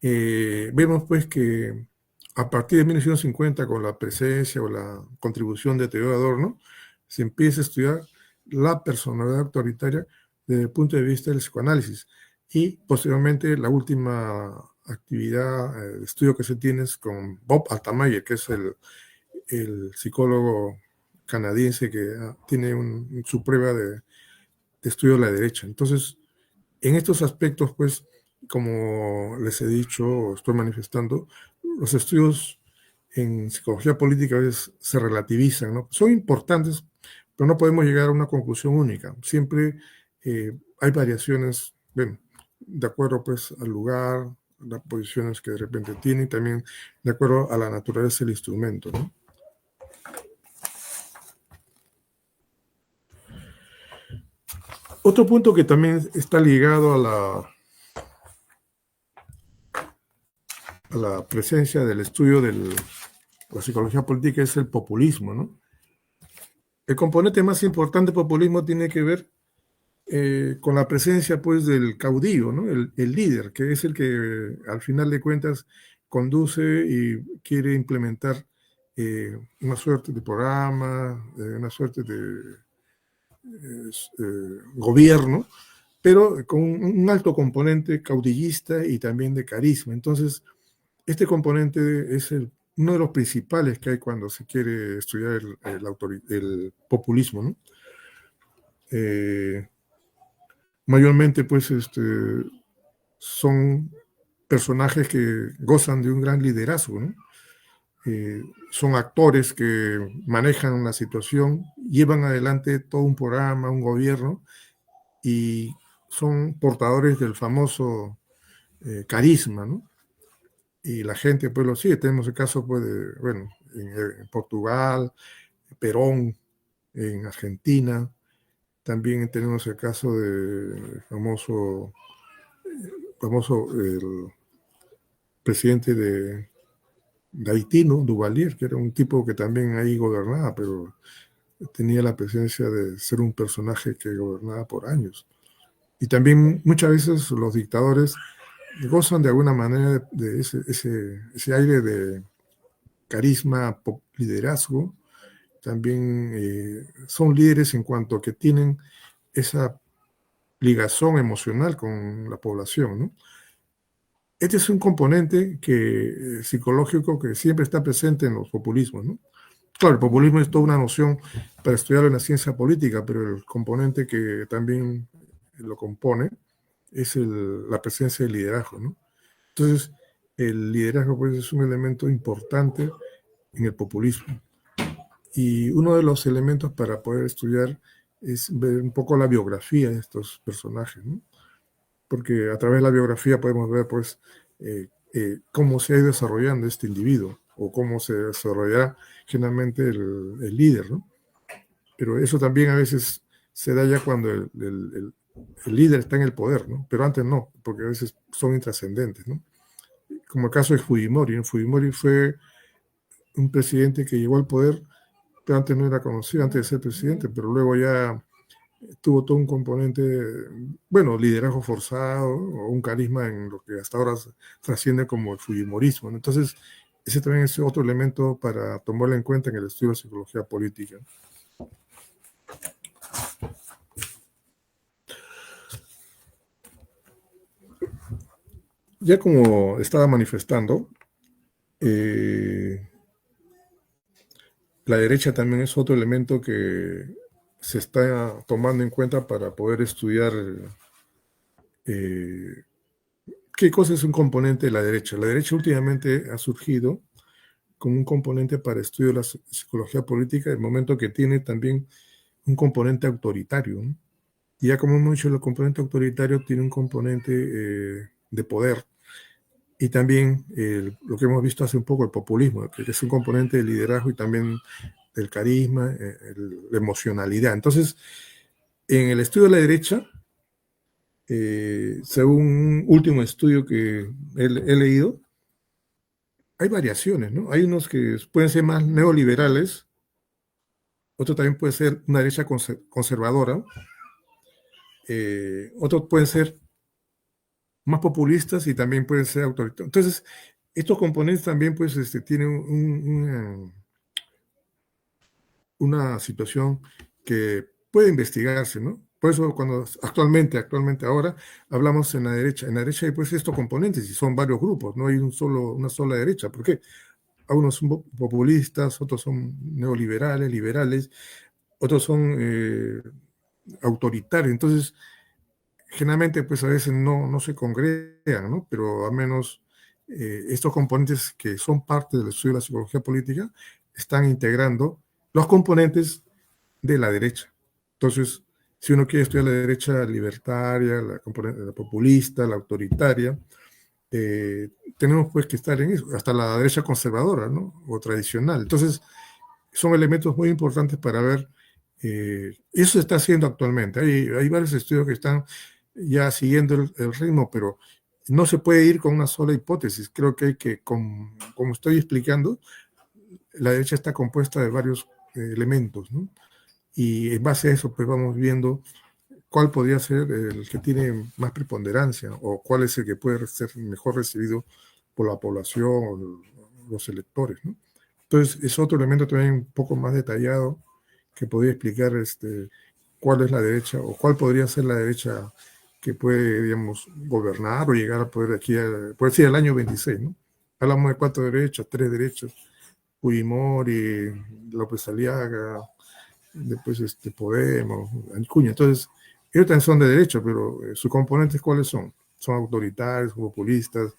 Speaker 2: vemos pues que a partir de 1950, con la presencia o la contribución de Teodoro Adorno, se empieza a estudiar la personalidad autoritaria desde el punto de vista del psicoanálisis. Y posteriormente la última actividad de estudio que se tiene es con Bob Altamayer, que es el psicólogo canadiense que tiene su prueba de estudio de la derecha. Entonces, en estos aspectos, pues, como les he dicho, estoy manifestando, los estudios en psicología política a veces se relativizan, ¿no? Son importantes, pero no podemos llegar a una conclusión única. Siempre hay variaciones, bueno, de acuerdo pues al lugar, las posiciones que de repente tiene, y también de acuerdo a la naturaleza del instrumento, ¿no? Otro punto que también está ligado a la presencia del estudio de la psicología política es el populismo, ¿no? El componente más importante del populismo tiene que ver con la presencia pues del caudillo, ¿no? El líder, que es el que al final de cuentas conduce y quiere implementar una suerte de programa, una suerte de gobierno, pero con un alto componente caudillista y también de carisma. Entonces, este componente es uno de los principales que hay cuando se quiere estudiar el populismo, ¿no? Eh, Mayormente, pues, son personajes que gozan de un gran liderazgo, ¿no? Son actores que manejan una situación, llevan adelante todo un programa, un gobierno, y son portadores del famoso carisma, ¿no? Y la gente pues lo sigue. Tenemos el caso pues de, bueno, en Portugal, Perón, en Argentina. También tenemos el caso de famoso el presidente de Haití, ¿no? Duvalier, que era un tipo que también ahí gobernaba, pero tenía la presencia de ser un personaje que gobernaba por años. Y también muchas veces los dictadores gozan de alguna manera de ese aire de carisma, liderazgo. También son líderes en cuanto a que tienen esa ligazón emocional con la población, ¿no? Este es un componente psicológico que siempre está presente en los populismos, ¿no? Claro, el populismo es toda una noción para estudiarlo en la ciencia política, pero el componente que también lo compone es la presencia del liderazgo, ¿no? Entonces, el liderazgo pues, es un elemento importante en el populismo. Y uno de los elementos para poder estudiar es ver un poco la biografía de estos personajes, ¿no? Porque a través de la biografía podemos ver pues cómo se ha ido desarrollando este individuo o cómo se desarrollará generalmente el líder, ¿no? Pero eso también a veces se da ya cuando el líder está en el poder, ¿no? Pero antes no, porque a veces son intrascendentes, ¿no? Como el caso de Fujimori, ¿no? Fujimori fue un presidente que llegó al poder, pero antes no era conocido, antes de ser presidente, pero luego ya tuvo todo un componente, bueno, liderazgo forzado o un carisma en lo que hasta ahora trasciende como el fujimorismo, ¿no? Entonces, ese también es otro elemento para tomarlo en cuenta en el estudio de psicología política. Ya como estaba manifestando, la derecha también es otro elemento que se está tomando en cuenta para poder estudiar qué cosa es un componente de la derecha. La derecha últimamente ha surgido como un componente para estudio de la psicología política, el momento que tiene también un componente autoritario, ¿no? Y ya como hemos dicho, el componente autoritario tiene un componente de poder y también lo que hemos visto hace un poco, el populismo, que es un componente de liderazgo y también del carisma, la emocionalidad. Entonces, en el estudio de la derecha, según un último estudio que he leído, hay variaciones, ¿no? Hay unos que pueden ser más neoliberales, otro también puede ser una derecha conservadora, otros pueden ser más populistas y también pueden ser autoritarios. Entonces, estos componentes también pues tienen una situación que puede investigarse, ¿no? Por eso cuando actualmente ahora hablamos en la derecha hay pues estos componentes y son varios grupos, no hay una sola derecha. ¿Por qué? Algunos son populistas, otros son neoliberales, liberales, otros son autoritarios. Entonces, generalmente pues a veces no se congregan, ¿no? Pero al menos estos componentes que son parte del estudio de la psicología política están integrando los componentes de la derecha. Entonces, si uno quiere estudiar la derecha libertaria, la populista, la autoritaria, tenemos pues que estar en eso, hasta la derecha conservadora, ¿no? O tradicional. Entonces, son elementos muy importantes para ver. Eso se está haciendo actualmente. Hay varios estudios que están ya siguiendo el ritmo, pero no se puede ir con una sola hipótesis. Creo que hay que, como estoy explicando, la derecha está compuesta de varios elementos, ¿no? Y en base a eso, pues vamos viendo cuál podría ser el que tiene más preponderancia o cuál es el que puede ser mejor recibido por la población o los electores, ¿no? Entonces, es otro elemento también un poco más detallado que podría explicar cuál es la derecha o cuál podría ser la derecha que puede, digamos, gobernar o llegar a poder aquí, puede ser el año 26, ¿no? Hablamos de cuatro derechas, tres derechas, Fujimori, López Aliaga, después Podemos, Acuña. Entonces, ellos también son de derecha, pero sus componentes, ¿cuáles son? Son autoritarios, populistas,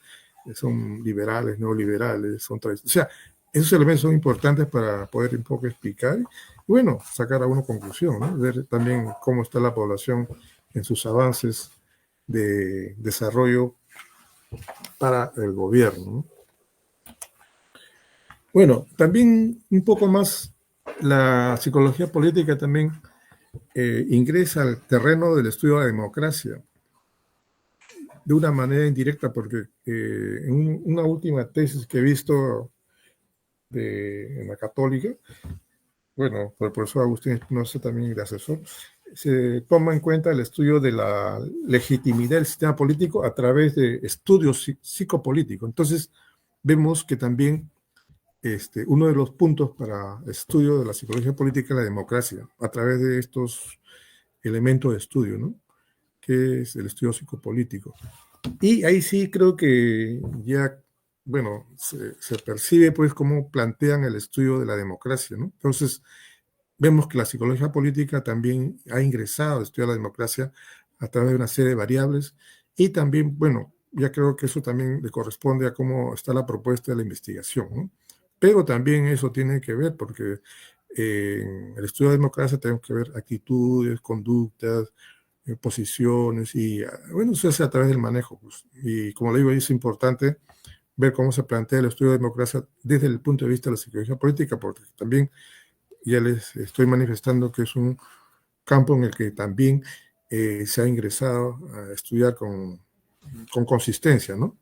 Speaker 2: son liberales, neoliberales, son tradicionales. O sea, esos elementos son importantes para poder un poco explicar y, bueno, sacar alguna conclusión, ¿no? Ver también cómo está la población en sus avances de desarrollo para el gobierno, ¿no? Bueno, también un poco más la psicología política también ingresa al terreno del estudio de la democracia de una manera indirecta, porque en una última tesis que he visto en la Católica, bueno, por el profesor Agustín Espinosa también de asesor, se toma en cuenta el estudio de la legitimidad del sistema político a través de estudios psicopolíticos. Entonces, vemos que también uno de los puntos para estudio de la psicología política es la democracia, a través de estos elementos de estudio, ¿no? Que es el estudio psicopolítico. Y ahí sí creo que ya, bueno, se percibe pues cómo plantean el estudio de la democracia, ¿no? Entonces, vemos que la psicología política también ha ingresado a estudiar la democracia a través de una serie de variables y también, bueno, ya creo que eso también le corresponde a cómo está la propuesta de la investigación, ¿no? Pero también eso tiene que ver porque en el estudio de la democracia tenemos que ver actitudes, conductas, posiciones y, bueno, eso se hace a través del manejo. Pues. Y como le digo, es importante ver cómo se plantea el estudio de democracia desde el punto de vista de la psicología política, porque también ya les estoy manifestando que es un campo en el que también se ha ingresado a estudiar con consistencia, ¿no?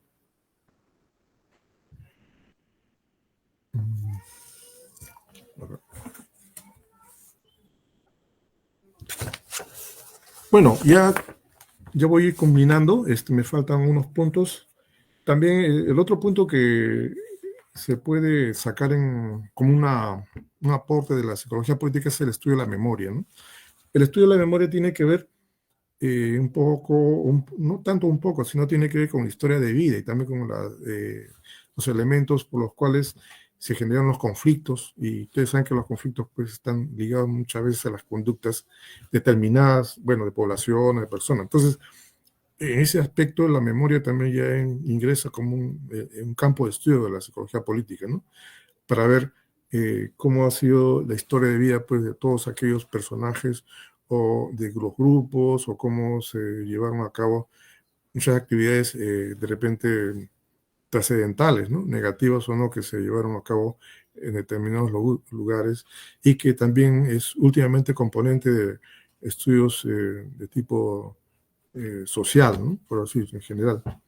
Speaker 2: Bueno, ya yo voy a ir combinando, me faltan unos puntos. También el otro punto que se puede sacar como un aporte de la psicología política es el estudio de la memoria, ¿no? El estudio de la memoria tiene que ver un poco, no tanto un poco, sino tiene que ver con la historia de vida y también con los elementos por los cuales se generan los conflictos. Y ustedes saben que los conflictos pues están ligados muchas veces a las conductas determinadas, bueno, de población, de personas. Entonces, en ese aspecto, la memoria también ya ingresa como un campo de estudio de la psicología política, ¿no? Para ver cómo ha sido la historia de vida pues, de todos aquellos personajes o de los grupos o cómo se llevaron a cabo muchas actividades de repente trascendentales, ¿no? Negativas o no, que se llevaron a cabo en determinados lugares y que también es últimamente componente de estudios de tipo social, ¿no? Por así decirlo, en general,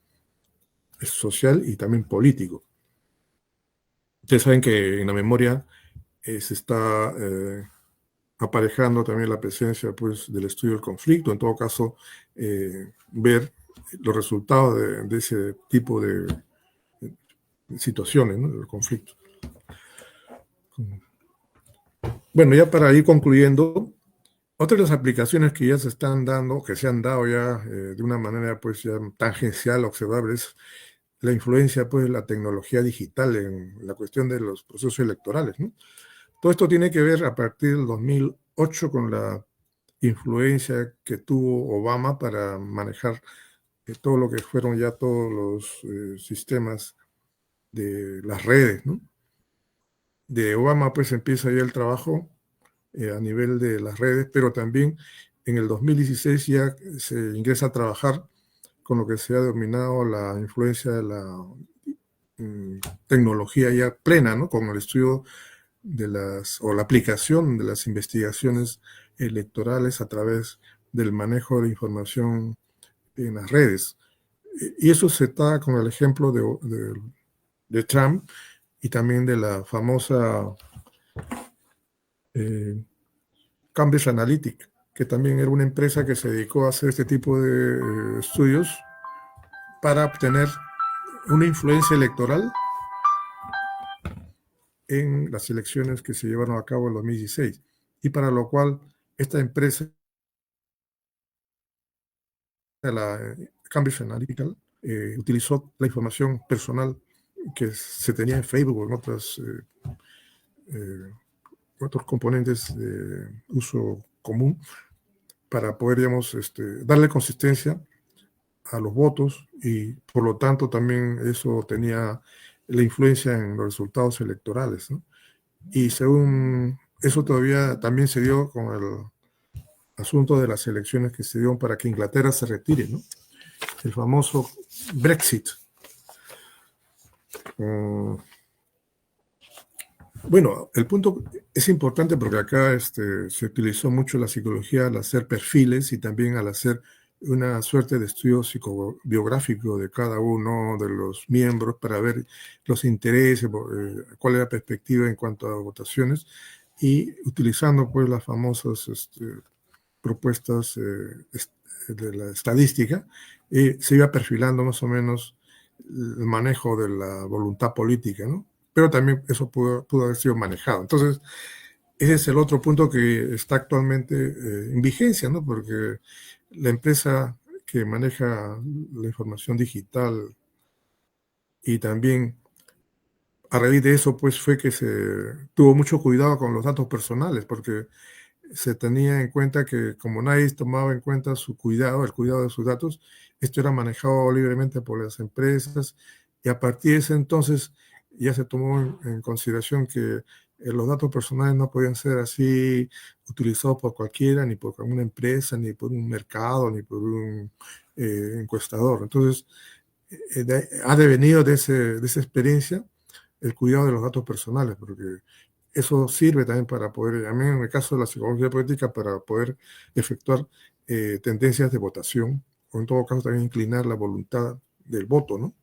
Speaker 2: es social y también político. Ustedes saben que en la memoria se está aparejando también la presencia pues, del estudio del conflicto, en todo caso, ver los resultados de ese tipo de situaciones, ¿no? Del conflicto. Bueno, ya para ir concluyendo, otras de las aplicaciones que ya se están dando, que se han dado ya de una manera pues ya tangencial, observable, es la influencia pues de la tecnología digital en la cuestión de los procesos electorales, ¿no? Todo esto tiene que ver a partir del 2008 con la influencia que tuvo Obama para manejar todo lo que fueron ya todos los sistemas de las redes, ¿no? De Obama pues empieza ya el trabajo a nivel de las redes, pero también en el 2016 ya se ingresa a trabajar con lo que se ha denominado la influencia de la tecnología ya plena, ¿no? Con el estudio de o la aplicación de las investigaciones electorales a través del manejo de la información en las redes. Y eso se está con el ejemplo de Trump y también de la famosa Cambridge Analytica, que también era una empresa que se dedicó a hacer este tipo de estudios para obtener una influencia electoral en las elecciones que se llevaron a cabo en 2016, y para lo cual esta empresa, la Cambridge Analytica, utilizó la información personal que se tenía en Facebook o en otros componentes de uso común para poder, digamos, darle consistencia a los votos, y por lo tanto también eso tenía la influencia en los resultados electorales, ¿no? Y según eso todavía también se dio con el asunto de las elecciones que se dieron para que Inglaterra se retire, ¿no? El famoso Brexit. Bueno, el punto es importante porque acá se utilizó mucho la psicología al hacer perfiles y también al hacer una suerte de estudio psicobiográfico de cada uno de los miembros para ver los intereses, cuál es la perspectiva en cuanto a votaciones, y utilizando pues las famosas propuestas de la estadística, se iba perfilando más o menos el manejo de la voluntad política, ¿no? Pero también eso pudo haber sido manejado. Entonces, ese es el otro punto que está actualmente en vigencia, ¿no? Porque la empresa que maneja la información digital y también a raíz de eso, pues fue que se tuvo mucho cuidado con los datos personales, porque se tenía en cuenta que como nadie tomaba en cuenta su cuidado, el cuidado de sus datos, esto era manejado libremente por las empresas, y a partir de ese entonces ya se tomó en consideración que los datos personales no podían ser así utilizados por cualquiera, ni por una empresa, ni por un mercado, ni por un encuestador. Entonces, ha devenido de esa experiencia el cuidado de los datos personales, porque eso sirve también para poder, a mí en el caso de la psicología política, para poder efectuar tendencias de votación, o en todo caso también inclinar la voluntad del voto, ¿no?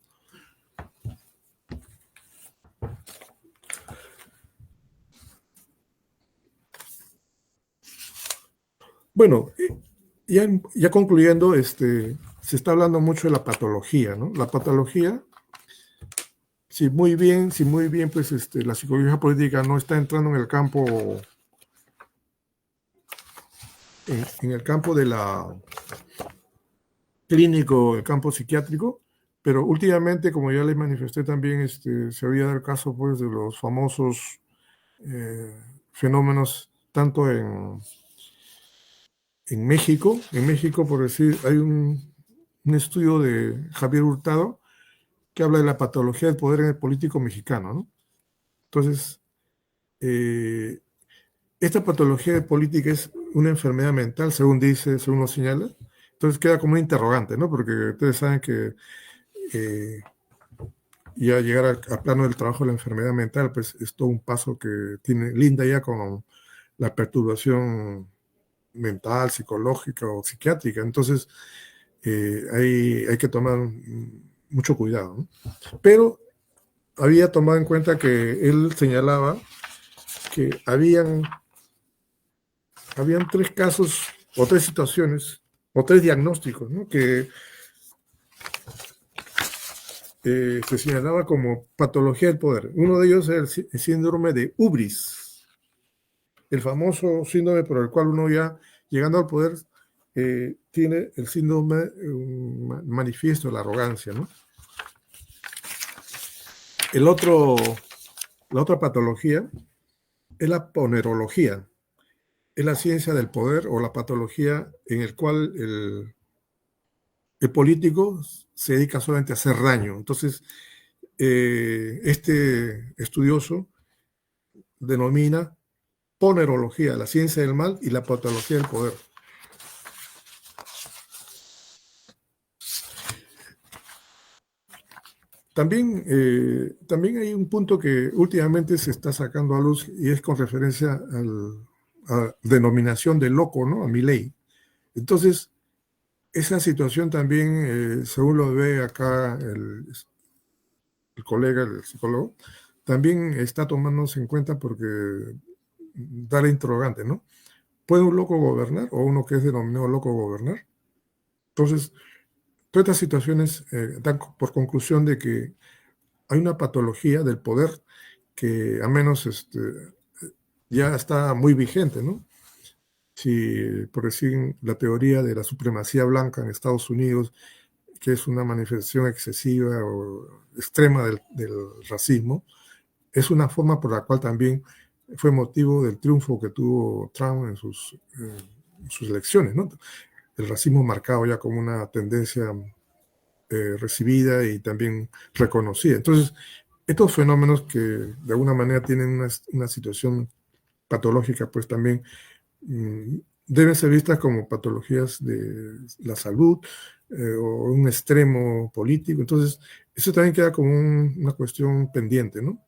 Speaker 2: Bueno, ya concluyendo, se está hablando mucho de la patología, ¿no? La patología, si muy bien, pues la psicología política no está entrando en el campo, en el campo de la clínico, el campo psiquiátrico, pero últimamente, como ya les manifesté también, se había dado el caso pues de los famosos fenómenos tanto en México. En México, por decir, hay un estudio de Javier Hurtado que habla de la patología del poder en el político mexicano, ¿no? Entonces, esta patología de política es una enfermedad mental, según dice, según lo señala. Entonces queda como un interrogante, ¿no? Porque ustedes saben que ya llegar al plano del trabajo de la enfermedad mental, pues es todo un paso que linda ya con la perturbación mental, psicológica o psiquiátrica. Entonces, hay que tomar mucho cuidado, ¿no? Pero había tomado en cuenta que él señalaba que habían 3 casos o 3 situaciones o 3 diagnósticos, ¿no? Que se señalaba como patología del poder. Uno de ellos es el síndrome de Ubris, el famoso síndrome por el cual uno ya llegando al poder tiene el síndrome manifiesto de la arrogancia, ¿no? La otra patología es la ponerología. es la ciencia del poder o la patología en el cual el político se dedica solamente a hacer daño. Entonces, este estudioso denomina ponerología, la ciencia del mal y la patología del poder. También hay un punto que últimamente se está sacando a luz y es con referencia a denominación de loco, ¿no? A Milei. Entonces, esa situación también, según lo ve acá el colega, el psicólogo, también está tomándose en cuenta porque da la interrogante, ¿no? ¿Puede un loco gobernar o uno que es denominado loco gobernar? Entonces, todas estas situaciones dan por conclusión de que hay una patología del poder que a menos ya está muy vigente, ¿no? Si, por decir, la teoría de la supremacía blanca en Estados Unidos, que es una manifestación excesiva o extrema del racismo, es una forma por la cual también fue motivo del triunfo que tuvo Trump en sus elecciones, ¿no? El racismo marcado ya como una tendencia recibida y también reconocida. Entonces, estos fenómenos que de alguna manera tienen una situación patológica, pues también deben ser vistas como patologías de la salud o un extremo político. Entonces, eso también queda como una cuestión pendiente, ¿no?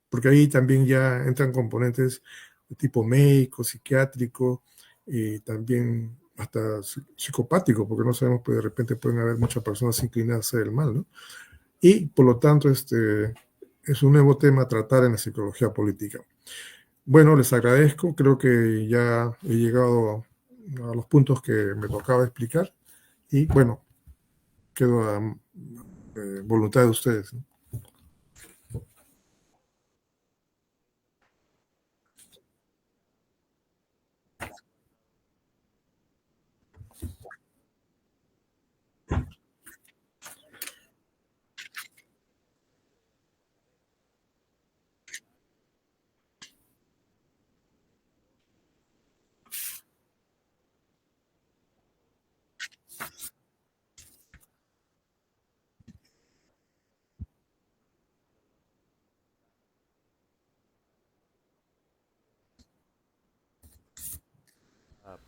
Speaker 2: Porque ahí también ya entran componentes de tipo médico, psiquiátrico y también hasta psicopático, porque no sabemos, pues de repente pueden haber muchas personas inclinadas a hacer el mal, ¿no? Y por lo tanto, es un nuevo tema a tratar en la psicología política. Bueno, les agradezco, creo que ya he llegado a los puntos que me tocaba explicar y bueno, quedo a voluntad de ustedes, ¿no?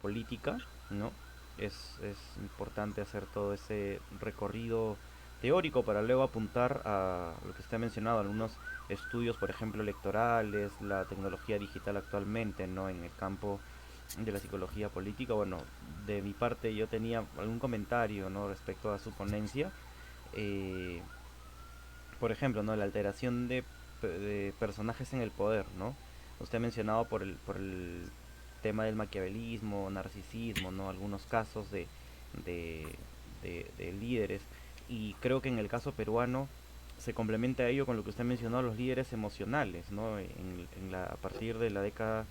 Speaker 1: Política, ¿no? Es importante hacer todo ese recorrido teórico para luego apuntar a lo que usted ha mencionado, algunos estudios, por ejemplo, electorales, la tecnología digital actualmente, ¿no? En el campo de la psicología política. Bueno, de mi parte yo tenía algún comentario, ¿no? Respecto a su ponencia. Eh, por ejemplo, ¿no? La alteración de personajes en el poder, ¿no? Usted ha mencionado por el tema del maquiavelismo, narcisismo, ¿no? Algunos casos de, de líderes. Y creo que en el caso peruano se complementa a ello con lo que usted mencionó, los líderes emocionales, ¿no? A partir de la década,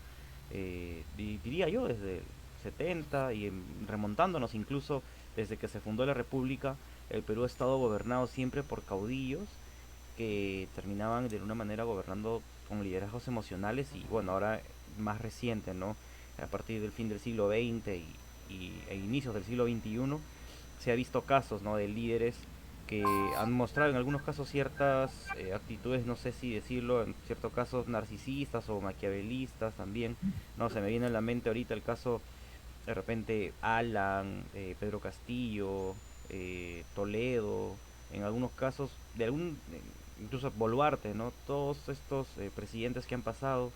Speaker 1: diría yo, desde el 70 y remontándonos incluso desde que se fundó la República, el Perú ha estado gobernado siempre por caudillos que terminaban de una manera gobernando con liderazgos emocionales y bueno, ahora más reciente, ¿no? A partir del fin del siglo XX e inicios del siglo XXI se ha visto casos, ¿no? De líderes que han mostrado en algunos casos ciertas actitudes, no sé si decirlo, en ciertos casos narcisistas o maquiavelistas también, no, se me viene a la mente ahorita el caso de repente Alan, Pedro Castillo, Toledo, en algunos casos, de algún, incluso Boluarte, ¿no? Todos estos presidentes que han pasado,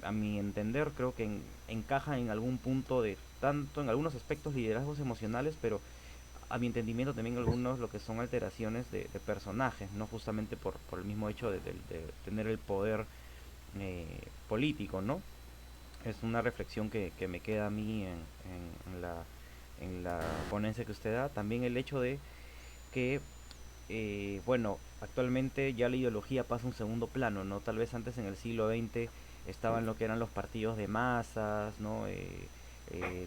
Speaker 1: a mi entender, creo que encajan en algún punto de tanto, en algunos aspectos, liderazgos emocionales, pero a mi entendimiento también algunos lo que son alteraciones de personajes, no justamente por el mismo hecho de tener el poder político, ¿no? Es una reflexión que me queda a mí en la ponencia que usted da. También el hecho de que, bueno, actualmente ya la ideología pasa a un segundo plano, ¿no? Tal vez antes en el siglo XX estaban lo que eran los partidos de masas, ¿no?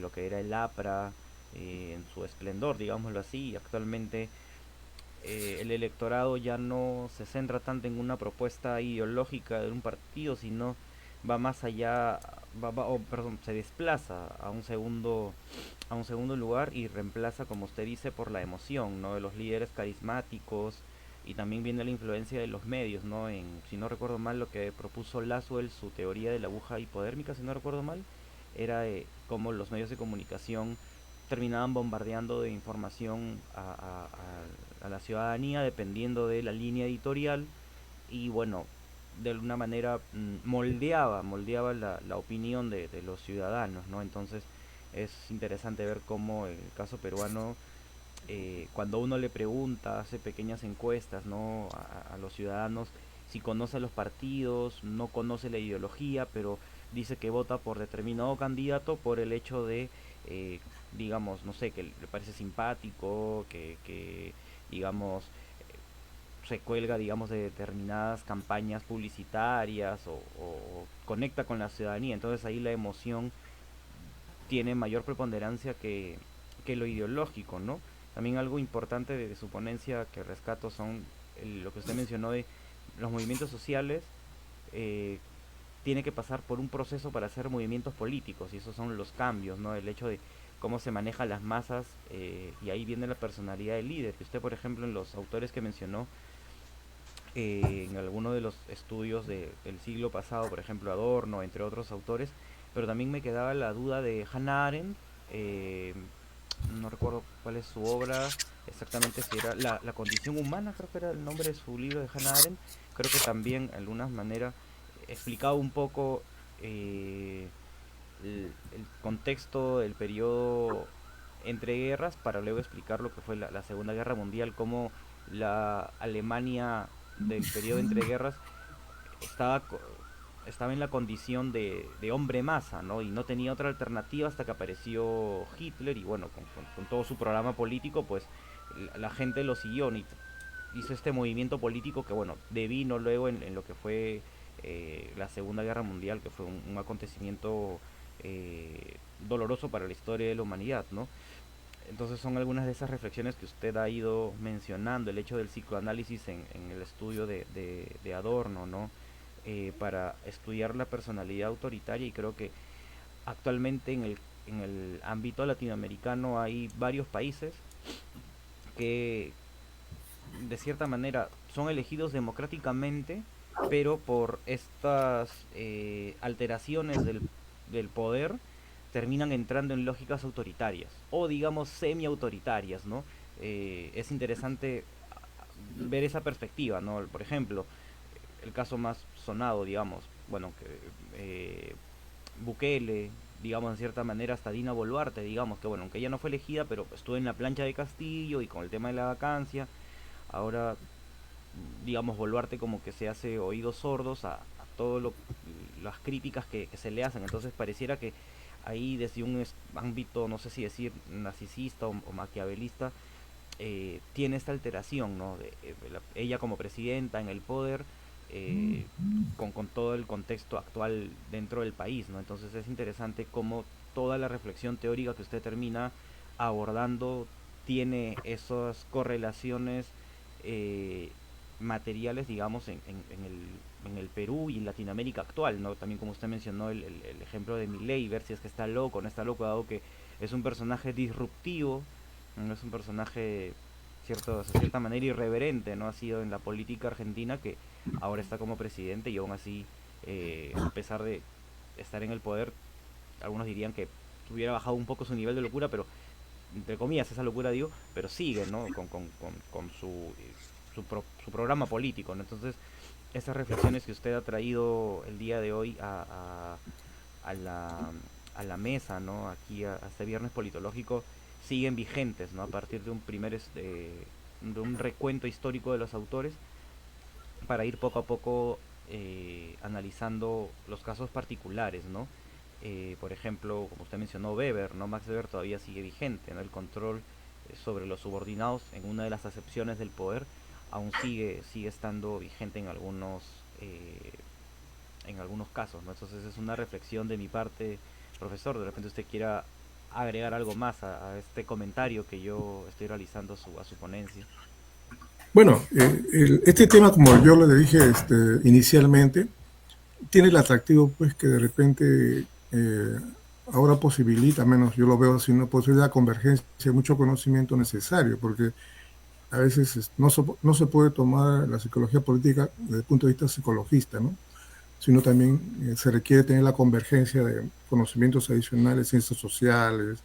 Speaker 1: Lo que era el APRA en su esplendor, digámoslo así, y actualmente el electorado ya no se centra tanto en una propuesta ideológica de un partido, sino va más allá perdón, se desplaza a un segundo lugar y reemplaza, como usted dice, por la emoción, ¿no? De los líderes carismáticos y también viene la influencia de los medios, ¿no? Si no recuerdo mal, lo que propuso Laswell, su teoría de la aguja hipodérmica, si no recuerdo mal, era cómo los medios de comunicación terminaban bombardeando de información a la ciudadanía dependiendo de la línea editorial y bueno, de alguna manera moldeaba la opinión de los ciudadanos, ¿no? Entonces es interesante ver cómo el caso peruano, cuando uno le pregunta, hace pequeñas encuestas, ¿no? A los ciudadanos si conoce los partidos, no conoce la ideología, pero dice que vota por determinado candidato por el hecho de, eh, digamos, no sé, que le parece simpático, que digamos, se cuelga, digamos, de determinadas campañas publicitarias o conecta con la ciudadanía. Entonces ahí la emoción tiene mayor preponderancia que lo ideológico, ¿no? También algo importante de su ponencia que rescato son lo que usted mencionó de los movimientos sociales. eh, Tiene que pasar por un proceso para hacer movimientos políticos y esos son los cambios, ¿no? El hecho de cómo se manejan las masas y ahí viene la personalidad del líder. Usted, por ejemplo, en los autores que mencionó, en alguno de los estudios del siglo pasado, por ejemplo Adorno, entre otros autores, pero también me quedaba la duda de Hannah Arendt, eh, no recuerdo cuál es su obra exactamente, si era la condición humana, creo que era el nombre de su libro de Hannah Arendt, creo que también de alguna manera explicaba un poco el contexto del periodo entre guerras para luego explicar lo que fue la Segunda Guerra Mundial, cómo la Alemania del periodo entre guerras estaba, estaba en la condición de hombre masa, ¿no? Y no tenía otra alternativa hasta que apareció Hitler y bueno, con todo su programa político, pues la gente lo siguió, ¿no? Hizo este movimiento político que bueno, devino luego en lo que fue la Segunda Guerra Mundial, que fue un acontecimiento doloroso para la historia de la humanidad, ¿no? Entonces son algunas de esas reflexiones que usted ha ido mencionando, el hecho del psicoanálisis en el estudio de Adorno, ¿no? Para estudiar la personalidad autoritaria y creo que actualmente en el ámbito latinoamericano hay varios países que de cierta manera son elegidos democráticamente, pero por estas alteraciones del poder terminan entrando en lógicas autoritarias o digamos semi-autoritarias, ¿no? Es interesante ver esa perspectiva, ¿no? Por ejemplo, el caso más sonado, digamos, bueno, que Bukele, digamos, en cierta manera, hasta Dina Boluarte, digamos, que bueno, aunque ella no fue elegida, pero estuvo en la plancha de Castillo y con el tema de la vacancia, ahora, digamos, Boluarte como que se hace oídos sordos a todo las críticas que se le hacen, entonces pareciera que ahí desde un ámbito, no sé si decir narcisista o maquiavelista, tiene esta alteración, ¿no? Ella como presidenta en el poder, eh, con todo el contexto actual dentro del país, ¿no? Entonces es interesante cómo toda la reflexión teórica que usted termina abordando tiene esas correlaciones eh, materiales, digamos, en el Perú y en Latinoamérica actual, ¿no? También como usted mencionó el ejemplo de Milei, ver si es que está loco o no está loco, dado que es un personaje disruptivo, no es un personaje de cierta manera irreverente, ¿no? Ha sido en la política argentina que ahora está como presidente y aún así, a pesar de estar en el poder, algunos dirían que hubiera bajado un poco su nivel de locura, pero entre comillas esa locura digo, pero sigue, ¿no? Con su programa político, ¿no? Entonces, esas reflexiones que usted ha traído el día de hoy a la, a la mesa, ¿no? Aquí a este viernes politológico siguen vigentes, ¿no? A partir de un de un recuento histórico de los autores para ir poco a poco analizando los casos particulares, ¿no? Por ejemplo, como usted mencionó, Weber, ¿no? Max Weber todavía sigue vigente, ¿no? El control sobre los subordinados en una de las acepciones del poder aún sigue estando vigente eh, en algunos casos, ¿no? Entonces es una reflexión de mi parte, profesor, de repente usted quiera agregar algo más a este comentario que yo estoy realizando a su ponencia.
Speaker 2: Bueno, este tema, como yo le dije inicialmente, tiene el atractivo pues que de repente eh, ahora posibilita, menos yo lo veo así, una posibilidad de convergencia, mucho conocimiento necesario, porque a veces no se puede tomar la psicología política desde el punto de vista psicologista, ¿no? Sino también se requiere tener la convergencia de conocimientos adicionales, ciencias sociales,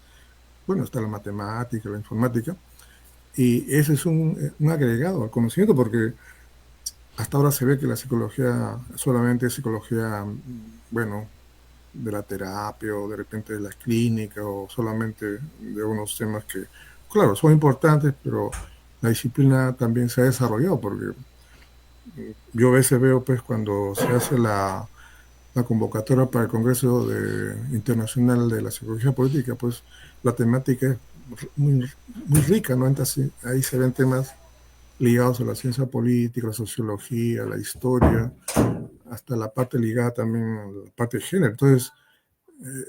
Speaker 2: bueno, está la matemática, la informática, y ese es un agregado al conocimiento, porque hasta ahora se ve que la psicología solamente es psicología, bueno, de la terapia o de repente de la clínica o solamente de unos temas que, claro, son importantes, pero la disciplina también se ha desarrollado porque yo a veces veo pues cuando se hace la convocatoria para el Congreso Internacional de la Psicología Política, pues la temática es muy rica, ¿no? Entonces ahí se ven temas ligados a la ciencia política, la sociología, la historia, hasta la parte ligada también a la parte de género. Entonces,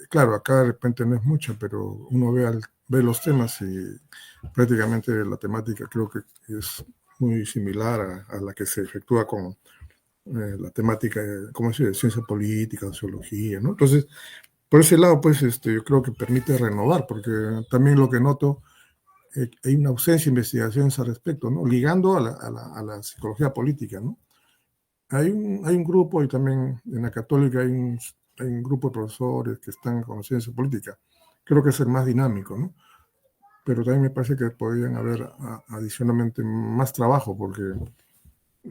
Speaker 2: claro, acá de repente no es mucho, pero uno ve los temas y prácticamente la temática creo que es muy similar a la que se efectúa con la temática, ¿cómo se dice?, de ciencia política, sociología, ¿no? Entonces, por ese lado, pues, yo creo que permite renovar, porque también lo que noto, hay una ausencia de investigaciones al respecto, ¿no? Ligando a la psicología política, ¿no? Hay un grupo, y también en la Católica hay un grupo de profesores que están con ciencia política. Creo que es el más dinámico, ¿no? Pero también me parece que podrían haber adicionalmente más trabajo, porque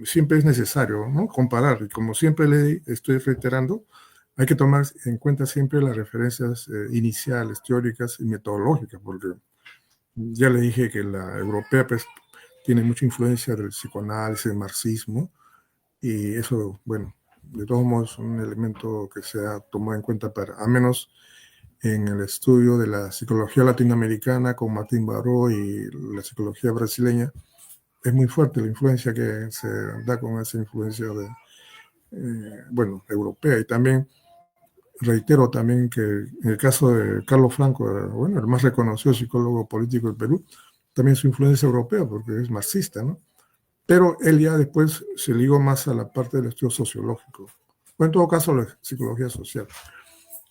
Speaker 2: siempre es necesario, ¿no?, comparar. Y como siempre le estoy reiterando, hay que tomar en cuenta siempre las referencias iniciales, teóricas y metodológicas, porque ya le dije que la europea pues, tiene mucha influencia del psicoanálisis, del marxismo, y eso, bueno, de todos modos, es un elemento que se ha tomado en cuenta para, al menos en el estudio de la psicología latinoamericana con Martín Baró y la psicología brasileña, es muy fuerte la influencia que se da con esa influencia bueno, europea. Y también reitero también que en el caso de Carlos Franco, bueno, el más reconocido psicólogo político del Perú, también su influencia europea, porque es marxista, ¿no? Pero él ya después se ligó más a la parte del estudio sociológico, o en todo caso la psicología social.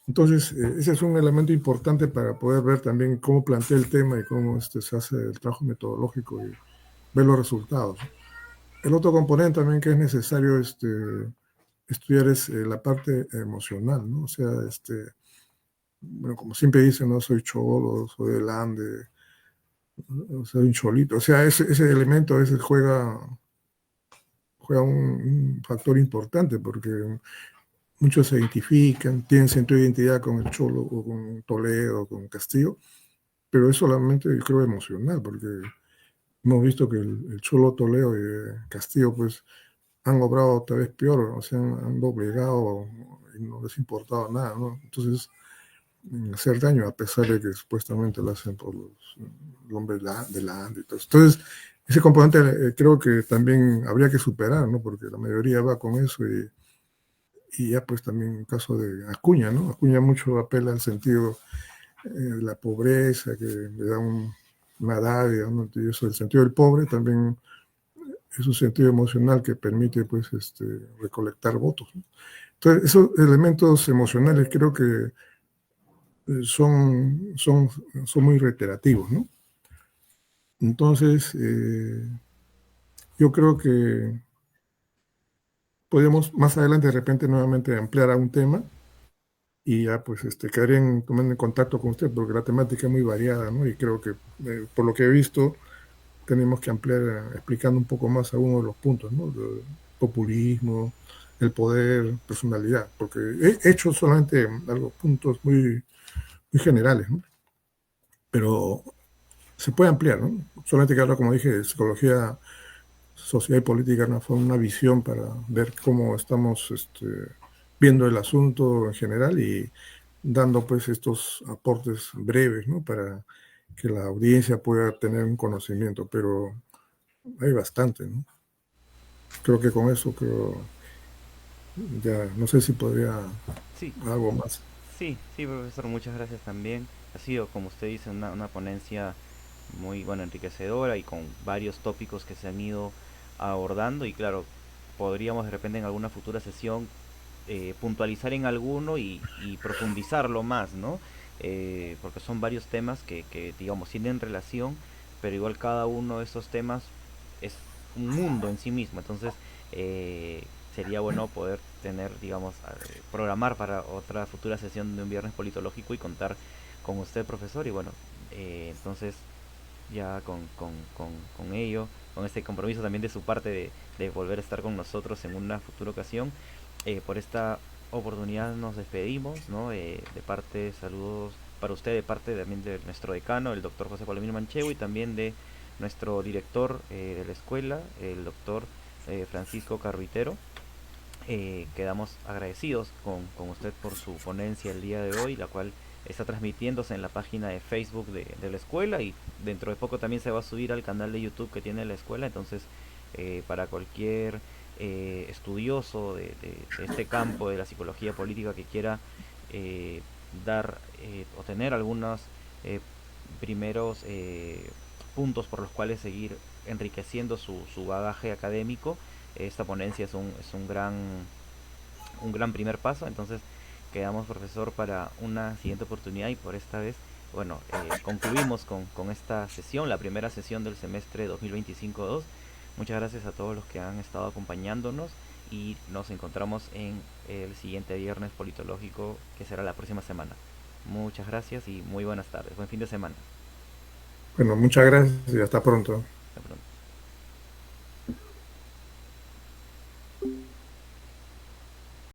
Speaker 2: Entonces, ese es un elemento importante para poder ver también cómo plantea el tema y cómo se hace el trabajo metodológico y ver los resultados. El otro componente también que es necesario estudiar es la parte emocional, ¿no? O sea, bueno, como siempre dicen, no soy cholo, soy del Ande, soy un cholito. O sea, ese elemento a veces juega un factor importante porque muchos se identifican, tienen sentido de identidad con el Cholo o con Toledo o con Castillo, pero es solamente, yo creo, emocional, porque hemos visto que el Cholo, Toledo y Castillo, pues, han obrado tal vez peor, o sea, han doblegado y no les importaba nada, ¿no? Entonces, hacer daño, a pesar de que supuestamente lo hacen por los hombres de la ANDE y todo eso. Entonces, ese componente creo que también habría que superar, ¿no? Porque la mayoría va con eso y ya pues también en caso de Acuña, ¿no? Acuña mucho apela al sentido de la pobreza, que le da una dádiva, ¿no? Y eso, el sentido del pobre también es un sentido emocional que permite pues recolectar votos, ¿no? Entonces, esos elementos emocionales creo que son muy reiterativos, ¿no? Entonces, yo creo que podemos más adelante de repente nuevamente ampliar a un tema y ya pues quedaría tomando en contacto con usted porque la temática es muy variada, ¿no? Y creo que por lo que he visto tenemos que ampliar explicando un poco más algunos de los puntos, ¿no? El populismo, el poder, personalidad, porque he hecho solamente algo, puntos muy generales, ¿no? Pero se puede ampliar, ¿no? Solamente que ahora, como dije, psicología social y política no fue una visión para ver cómo estamos viendo el asunto en general y dando pues estos aportes breves, ¿no? Para que la audiencia pueda tener un conocimiento, pero hay bastante, ¿no? Creo que con eso ya, no sé si podría
Speaker 1: Sí,
Speaker 2: algo más.
Speaker 1: sí, profesor, muchas gracias también. Ha sido, como usted dice, una ponencia muy, bueno, enriquecedora y con varios tópicos que se han ido abordando y claro, podríamos de repente en alguna futura sesión puntualizar en alguno y profundizarlo más, ¿no? Porque son varios temas digamos, tienen relación, pero igual cada uno de esos temas es un mundo en sí mismo. Entonces, sería bueno poder tener, digamos, programar para otra futura sesión de un viernes politológico y contar con usted, profesor. Y bueno, entonces ya con ello, con este compromiso también de su parte de volver a estar con nosotros en una futura ocasión, por esta oportunidad nos despedimos, ¿no? De parte, saludos para usted, de parte también de nuestro decano, el doctor José Palomino Manchego, y también de nuestro director de la escuela, el doctor Francisco Carruitero. Quedamos agradecidos con usted por su ponencia el día de hoy, la cual está transmitiéndose en la página de Facebook de la escuela, y dentro de poco también se va a subir al canal de YouTube que tiene la escuela. Entonces, para cualquier estudioso de este campo de la psicología política que quiera eh, dar o tener algunos eh, primeros puntos por los cuales seguir enriqueciendo su bagaje académico, esta ponencia es un gran primer paso. Entonces, quedamos, profesor, para una siguiente oportunidad, y por esta vez, bueno, concluimos con esta sesión, la primera sesión del semestre 2025-2. Muchas gracias a todos los que han estado acompañándonos, y nos encontramos en el siguiente viernes politológico, que será la próxima semana. Muchas gracias y muy buenas tardes. Buen fin de semana.
Speaker 2: Bueno, muchas gracias y hasta pronto.